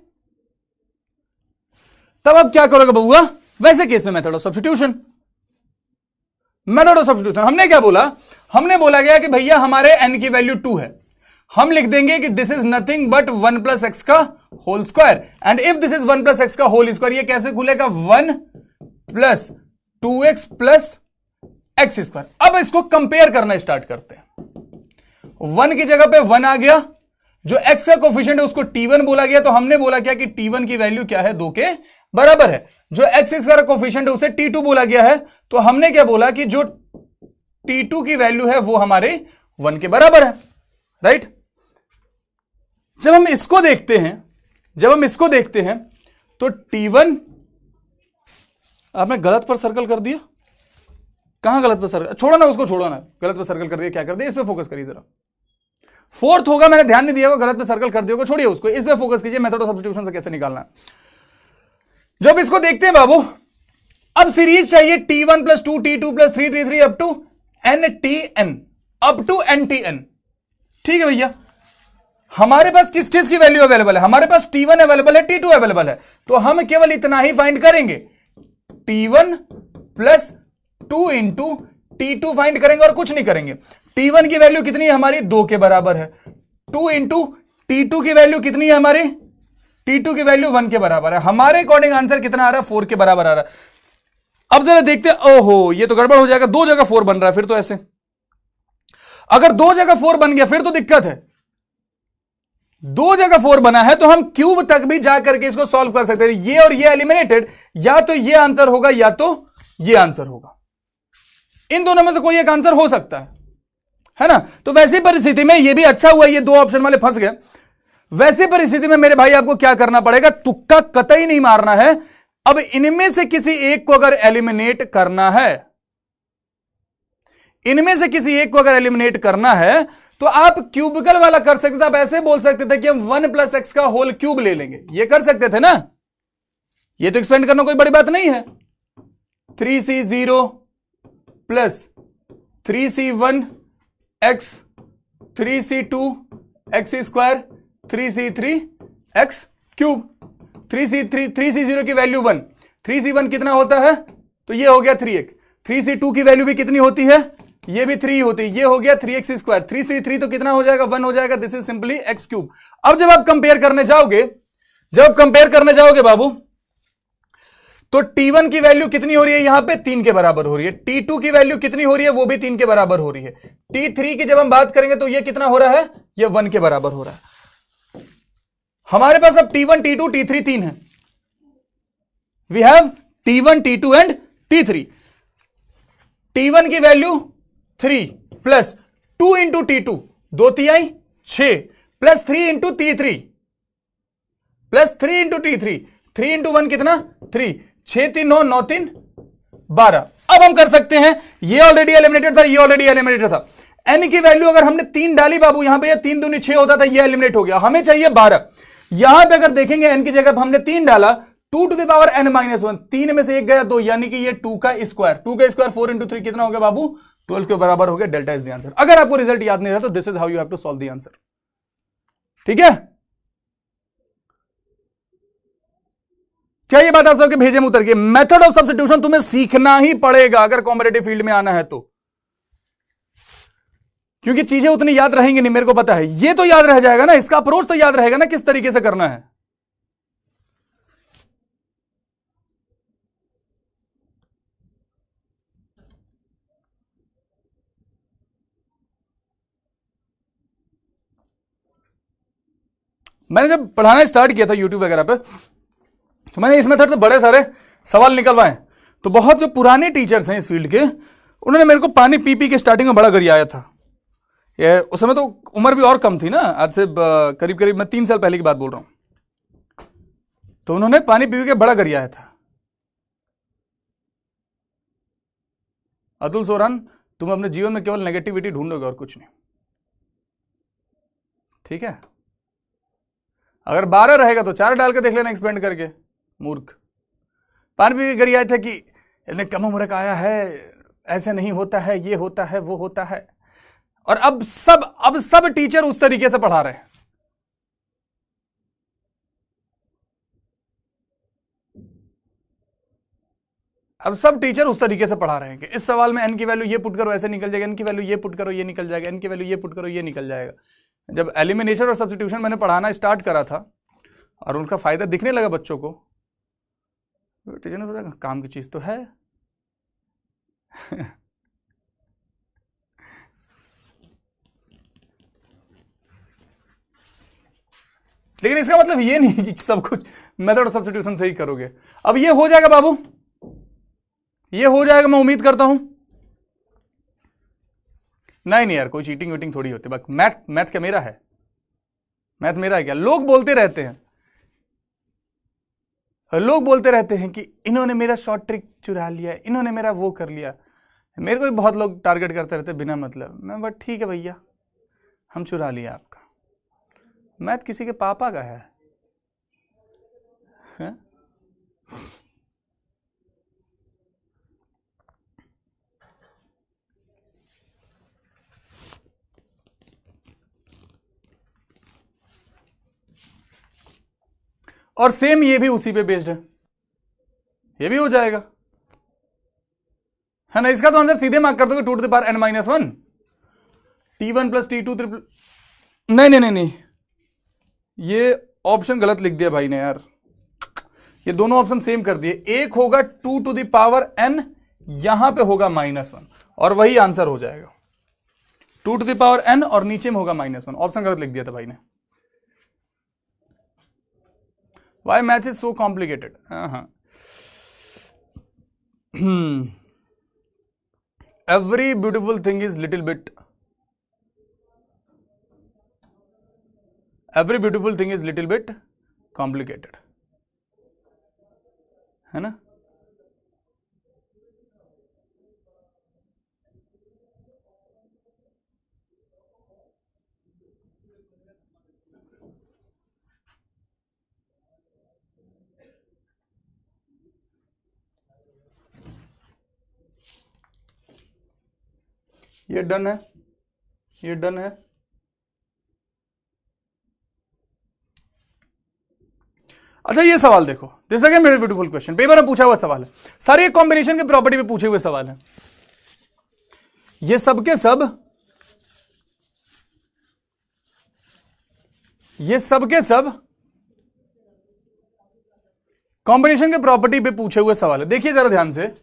तब आप क्या करोगे बबुआ? वैसे केस में method of substitution, method of substitution हमने क्या बोला? हमने बोला गया कि भैया हमारे n की वैल्यू 2 है, हम लिख देंगे कि this is nothing but 1 plus X का whole square, and if this is 1 plus X का होल स्क्वायर, ये कैसे खुलेगा? 1 plus 2x plus x square. अब इसको कंपेयर करना स्टार्ट करते हैं। 1 की जगह पे 1 आ गया, जो x का कोफिशिएंट है उसको t1 बोला गया, तो हमने बोला क्या कि t1 की वैल्यू क्या है? 2 के बराबर है। जो x स्क्वायर कोफिशिएंट है उसे t2 बोला गया है, तो हमने क्या बोला कि जो t2 की वैल्यू है वो हमारे 1 के बराबर है, राइट? जब हम इसको देखते हैं, जब हम इसको देखते हैं तो t1, आपने गलत पर सर्कल कर दिया। कहां गलत पर सर्कल? छोड़ो ना उसको, छोड़ो ना, गलत पर सर्कल कर दिया, क्या कर दिया? इस पे फोकस करिए जरा। फोर्थ होगा, मैंने ध्यान नहीं दिया, वो गलत पे सर्कल कर दिया, छोड़िए उसको, इस पे फोकस कीजिए, मेथड ऑफ सब्स्टिट्यूशन से कैसे निकालना है। जब इसको देखते हैं बाबू, अब सीरीज चाहिए t1 plus 2 t2 plus 3 t3 up to ntn, up to ntn, ठीक है भैया? हमारे पास किस चीज की वैल्यू अवेलेबल है? हमारे पास t1 अवेलेबल है, t2 अवेलेबल है, तो हम केवल इतना ही फाइंड करेंगे, t1 plus 2 into t2 find करेंगे और कुछ नहीं करेंगे। t1 की वैल्यू कितनी है हमारी? 2 के बराबर है। 2 इंटू t2 की वैल्यू कितनी है हमारी? t2 की वैल्यू 1 के बराबर है। हमारे अकॉर्डिंग आंसर कितना आ रहा है? 4 के बराबर आ रहा है। अब जरा देखते हैं, ओहो ये तो गड़बड़ हो जाएगा, 2 जगह 4 बन रहा है, फिर तो ऐसे, अगर 2 जगह 4 बन गया फिर तो दिक्कत है। 2 जगह 4 बना है तो हम क्यूब तक भी जाकर के इसको सॉल्व कर सकते हैं। ये और ये एलिमिनेटेड, या तो ये आंसर होगा या तो ये आंसर होगा, इन दोनों में से कोई एक आंसर हो सकता है ना? तो वैसी परिस्थिति में ये भी अच्छा हुआ, ये 2 ऑप्शन वाले फंस गए। वैसी परिस्थिति में मेरे भाई आपको क्या करना पड़ेगा? तुक्का कतई नहीं मारना है। अब इनमें से किसी एक को अगर एलिमिनेट करना है, इनमें से किसी एक को अगर एलिमिनेट करना है तो आप क्यूबिकल वाला कर सकते थे। आप ऐसे बोल सकते थे कि हम 1 प्लस एक्स का होल क्यूब ले लेंगे, ये कर सकते थे ना? ये तो एक्सपेंड करना कोई बड़ी बात नहीं है। 3c0 plus 3c1 x 3c2 x square 3c3 x cube. 3c0 की वैल्यू 1, 3c1 कितना होता है? तो ये हो गया 3x। 3c2 की वैल्यू भी कितनी होती है? ये भी 3 होती है, ये हो गया 3x स्क्वायर। 3c3 तो कितना हो जाएगा? 1 हो जाएगा। This is simply x cube. अब जब आप कंपेयर करने जाओगे, जब कंपेयर करने जाओगे बाबू, तो t1 की वैल्यू कितनी हो रही है? यहां पे 3 के बराबर हो रही है। t2 की वैल्यू कितनी हो रही है? वो भी 3 के बराबर हो रही है। t3 की जब हम बात करेंगे तो ये कितना हो रहा है? ये 1 के बराबर हो रहा है। हमारे पास अब t1 t2 t3 3 है। We have t1 t2 and t3। t1 की वैल्यू 3 प्लस 2 इंटू t2 2 तिहाई 6 plus 3 into t3 plus 3 into t3 3 into 1 कितना? 3 6 3 9 9 3 12। अब हम कर सकते हैं, ये ऑलरेडी एलिमिनेटेड था, ये ऑलरेडी एलिमिनेटेड था। n की वैल्यू अगर हमने 3 डाली बाबू, यहां पे 3 दूनी 6 होता था, ये एलिमिनेट हो गया, हमें चाहिए 12। यहां पे अगर देखेंगे n की जगह पर हमने 3 डाला, 2 to the power n minus 1, 3 में से 1 गया 2, यानी कि ये 2 का स्क्वायर, 2 का स्क्वायर 4 इंटू 3 कितना हो गया बाबू, 12 के बराबर हो गया। Delta is the answer. अगर आपको रिजल्ट याद नहीं रहा तो this is how you have to solve the answer. ठीक है, क्या ये बात आप सबके भेजे में उतर गई? मेथड ऑफ सब्स्टिट्यूशन तुम्हें सीखना ही पड़ेगा अगर कॉम्पिटिटिव फील्ड में आना है तो, क्योंकि चीजें उतनी याद रहेंगी नहीं, मेरे को पता है। ये तो याद रह जाएगा ना, इसका अप्रोच तो याद रहेगा ना, किस तरीके से करना है। मैंने जब पढ़ाना स्टार्ट किया था यूट्यूब वगैरह पे, तो मैंने इस मेथड से बड़े सारे सवाल निकलवाए। तो बहुत जो पुराने टीचर्स हैं इस फील्ड के, उन्होंने मेरे को पानी पी पी के स्टार्टिंग में बड़ा गरियाया था। ये उस समय तो उम्र भी और कम थी ना, आज से करीब करीब मैं 3 साल पहले की बात बोल रहा हूं। तो उन्होंने पानी पी के बड़ा गरियाया था, अतुल सोरान तुम अपने जीवन में केवल नेगेटिविटी ढूंढोगे और कुछ नहीं। ठीक है, अगर 12 रहेगा तो 4 डाल के देख लेना एक्सपेंड करके, मूर्ख। पानी पी के गरियाए थे कि इतने कम उम्र का आया है, ऐसे नहीं होता है, ये होता है, वो होता है। और अब सब टीचर उस तरीके से पढ़ा रहे हैं। अब सब टीचर उस तरीके से पढ़ा रहे हैं कि इस सवाल में n की वैल्यू ये पुट करो, ऐसे निकल जाएगा, n की वैल्यू ये पुट करो, ये निकल जाएगा, n की वैल्यू ये पुट करो, ये निकल जाएगा। जब एलिमिनेशन और सब्स्टिट्यूशन मैंने पढ़ाना स्टार्ट करा था और उनका फायदा दिखने लगा बच्चों को, टीचर ने सोचा काम की चीज तो है। लेकिन इसका मतलब ये नहीं कि सब कुछ मेथड ऑफ सब्स्टिट्यूशन से ही करोगे। अब ये हो जाएगा बाबू, ये हो जाएगा, मैं उम्मीद करता हूं। नहीं यार, कोई चीटिंग वीटिंग थोड़ी होती है। मैथ क्या मेरा है? मैथ मेरा है क्या? लोग बोलते रहते हैं, लोग बोलते रहते हैं कि इन्होंने मेरा शॉर्ट ट्रिक चुरा लिया, इन्होंने मेरा वो कर लिया। मेरे को भी बहुत लोग टारगेट करते रहते बिना मतलब। मैं बट ठीक है भैया, हम चुरा लिया आपका। मैथ किसी के पापा का है? और सेम ये भी उसी पे बेस्ड है, ये भी हो जाएगा, है ना। इसका तो आंसर सीधे मार्क कर दोगे, 2 to the power n minus 1 t1 plus t2 triple. नहीं, ये ऑप्शन गलत लिख दिया भाई ने यार, ये दोनों ऑप्शन सेम कर दिए। एक होगा 2 टू द पावर n, यहां पे होगा -1, और वही आंसर हो जाएगा। 2 टू द पावर n और नीचे में होगा -1, ऑप्शन गलत लिख दिया था भाई ने। Why math is so complicated? Every beautiful thing is little bit. Every beautiful thing is little bit complicated. है ना? ये डन है, ये डन है। अच्छा ये सवाल देखो, this again very beautiful question, paper में पूछा हुआ सवाल है, सारे कॉम्बिनेशन के प्रॉपर्टी पे पूछे हुए सवाल है। ये सब के सब, ये सब के सब कॉम्बिनेशन के प्रॉपर्टी पे पूछे हुए सवाल है। देखिए जरा ध्यान से,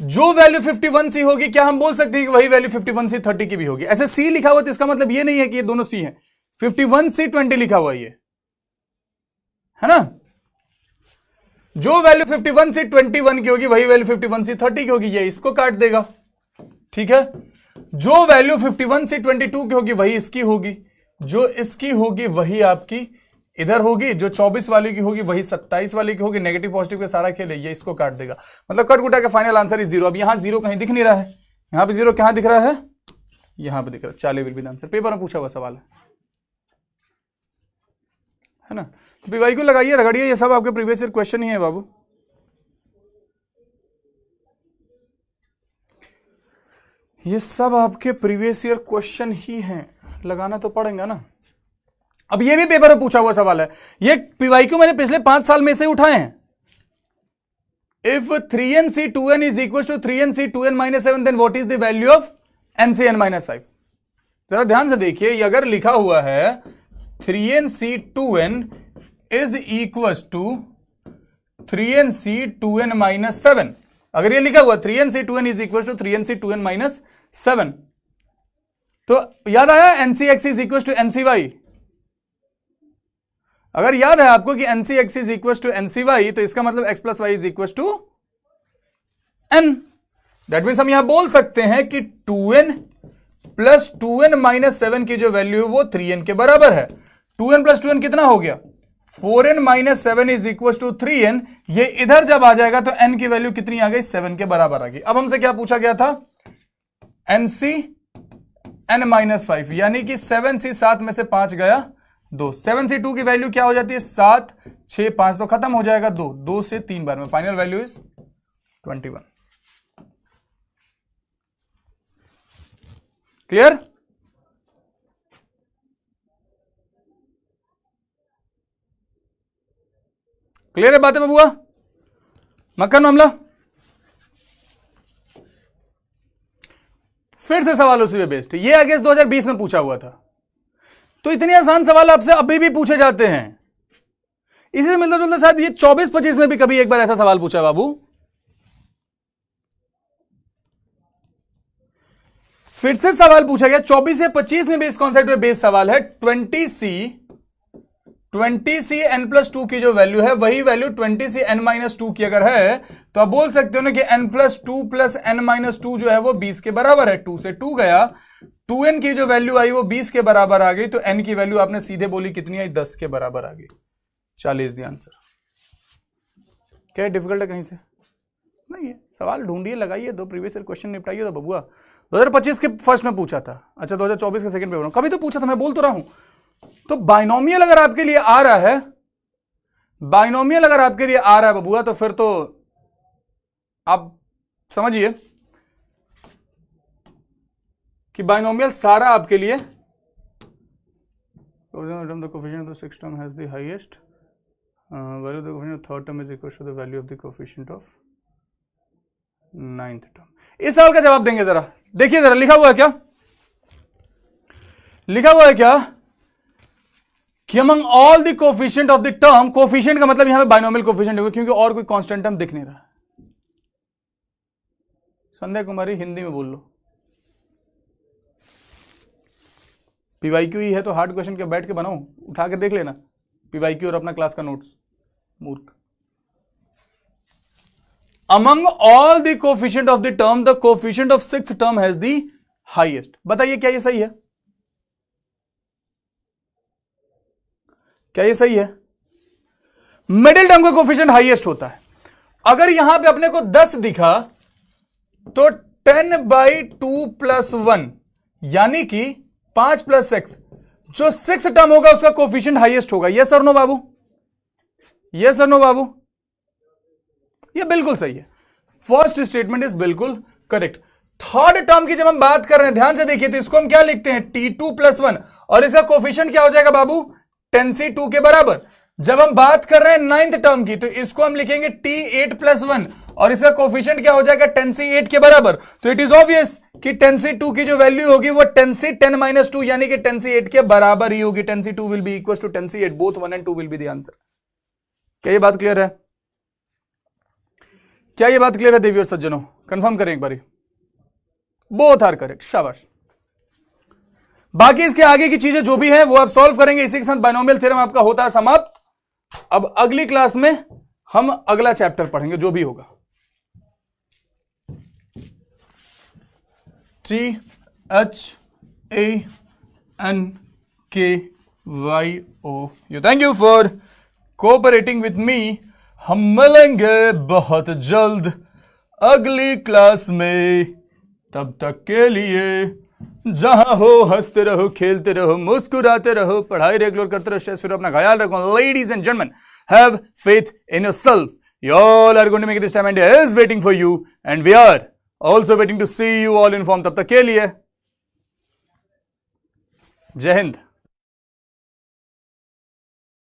जो वैल्यू 51C होगी, क्या हम बोल सकते हैं कि वही वैल्यू 51C 30 की भी होगी? ऐसे C लिखा हुआ तो इसका मतलब ये नहीं है कि ये दोनों C हैं। 51C 20 लिखा हुआ ये, है ना। जो वैल्यू 51C 21 की होगी वही वैल्यू 51C 30 की होगी, ये इसको काट देगा। ठीक है, जो वैल्यू 51C 22 की होगी वही इसकी होगी, जो इसकी होगी वही आपकी इधर होगी, जो 24 वाली की होगी वही 27 वाली की होगी। नेगेटिव पॉजिटिव के सारा खेल है, ये इसको काट देगा। मतलब कट कुटा के फाइनल आंसर इज 0। अब यहां 0 कहीं दिख नहीं रहा है, यहां पे 0 कहां दिख रहा है? यहां पे दिख रहा है, Charlie will be the answer. Paper में पूछा हुआ सवाल है ना। तो पीवाई को लगाइए, रगड़िए, ये सब आपके प्रीवियस ईयर क्वेश्चन ही है बाबू। ये सब आपके प्रीवियस ईयर क्वेश्चन ही हैं, लगाना तो पड़ेगा ना। अब ये भी पेपर में पूछा हुआ सवाल है, ये पीवाईक्यू मैंने पिछले 5 साल में से उठाए हैं। If 3nC2n is equal to 3nC2n - 7 then what is the value of NCn - 5। जरा ध्यान से देखिए, ये अगर लिखा हुआ है 3nC2n is equal to 3nC2n - 7, अगर ये लिखा हुआ 3nC2n is equal to 3nC2n - 7, तो याद आया NCX is equal to NCY। अगर याद है आपको कि NCX is equal to NCY, तो इसका मतलब x plus y is equal to n। That means हम यहां बोल सकते हैं कि 2n प्लस 2n माइनस 7 की जो वैल्यू है वो 3n के बराबर है। 2n प्लस 2n कितना हो गया? 4n minus 7 is equal to 3n। ये इधर जब आ जाएगा तो n की वैल्यू कितनी आ गई? 7 के बराबर आ गई। अब हमसे क्या पूछा गया था? NCn माइनस 5, यानी कि 7C 7 में से 5 गया 2। 7C2 की वैल्यू क्या हो जाती है? 7 6 5, तो खत्म हो जाएगा 2। 2 से 3 बार में final value is 21। Clear? Clear है बातें बबुआ? मक्खन मामला फिर से सवाल उसी पे बेस्ड। ये आई गेस 2020 में पूछा हुआ था, तो इतने आसान सवाल आपसे अभी भी पूछे जाते हैं। इसी से मिलता जुलता शायद ये 24-25 में भी कभी एक बार ऐसा सवाल पूछा है बाबू। फिर से सवाल पूछा गया 24 से 25 में भी इस कॉन्सेप्ट पे बेस्ड सवाल है। 20C n प्लस 2 की जो वैल्यू है वही वैल्यू 20C n माइनस 2 की अगर है तो आप बोल सकते हो ना कि n plus 2 plus n minus 2 जो है वो 20 के बराबर है। 2 से 2 गया, 2n की जो वैल्यू आई वो 20 के बराबर आ गई, तो n की वैल्यू आपने सीधे बोली कितनी आई? 10 के बराबर आ गई। 40 दी आंसर। क्या डिफिकल्ट है कहीं से? नहीं है। सवाल ढूंढिए, लगाइए, 2 प्रीवियस ईयर क्वेश्चन निपटाइए तो बबुआ। 2025 के फर्स्ट में पूछा था, अच्छा 2024 के सेकंड पेपर में कभी तो पूछा था, मैं बोल तो रहा हूं। तो बाइनोमियल अगर आपके लिए आ रहा है, बाइनोमियल अगर आपके लिए आ रहा है बबुआ, तो फिर तो आप समझिए कि बाइनोमियल सारा आपके लिए the coefficient of the sixth term has the highest value of the coefficient of third term is equal to the value of the coefficient of ninth term। इस सवाल का जवाब देंगे, जरा देखिए, जरा लिखा हुआ है क्या? लिखा हुआ है क्या कि among all the coefficient of the term, coefficient का मतलब यहां पे बाइनोमियल कोफिशिएंट होगा क्योंकि और कोई कांस्टेंट टर्म दिख नहीं रहा। संध्या कुमारी हिंदी में बोल लो। पीवाईक्यू ही है तो हार्ड क्वेश्चन के बैठ के बनाओ, उठा के देख लेना पीवाईक्यू और अपना क्लास का नोट्स। मूर्ख। Among all the coefficient of the term, the coefficient of sixth term has the highest। बताइए क्या ये सही है? क्या ये सही है? मिडिल टर्म का कोफिशिएंट हाईएस्ट होता है। अगर यहां पे अपने को 10 दिखा तो 10/2 + 1 यानी कि 5 + 6, जो 6 टर्म होगा उसका कोफिशिएंट हाईएस्ट होगा। यस और नो बाबू? यस और नो बाबू? ये बिल्कुल सही है। फर्स्ट स्टेटमेंट इज बिल्कुल करेक्ट। थर्ड टर्म की जब हम बात कर रहे हैं, ध्यान से देखिए, तो इसको हम क्या लिखते हैं? T2 + 1, और इसका कोफिशिएंट क्या हो जाएगा बाबू? 10C2 के बराबर। जब हम बात कर रहे हैं नाइन्थ टर्म की, तो इसको हम लिखेंगे T8 + 1, और इसका कोफिशिएंट क्या हो जाएगा? 10C8 के बराबर। तो इट इज ऑब्वियस कि 10C2 की जो वैल्यू होगी वो 10C10 - 2 यानी कि 10C8 के बराबर ही होगी। 10C2 will be equal to 10C8, both 1 and 2 will be the answer. क्या ये बात क्लियर है? क्या ये बात क्लियर है देवी और सज्जनों? कंफर्म करें एक बारी। बोथ आर करेक्ट, शाबाश। बाकी इसके आगे की चीजें जो भी हैं वो आप सॉल्व करेंगे। इसी के साथ बाइनोमियल थ्योरम आपका होता है समाप्त। अब अगली क्लास में हम अगला चैप्टर पढ़ेंगे जो भी होगा। THANKYOU। Thank you for cooperating with me. हम मिलेंगे बहुत जल्द अगली क्लास में। तब तक के लिए जहां हो हंसते रहो, खेलते रहो, मुस्कुराते रहो, पढ़ाई रेगुलर करते रहो, स्ट्रेस फ्री, अपना ख्याल रखो। Ladies and gentleman, have faith in yourself. You all are going to make it this time. India is waiting for you and we are also waiting to see you all in form. तब तक के लिए जय हिंद.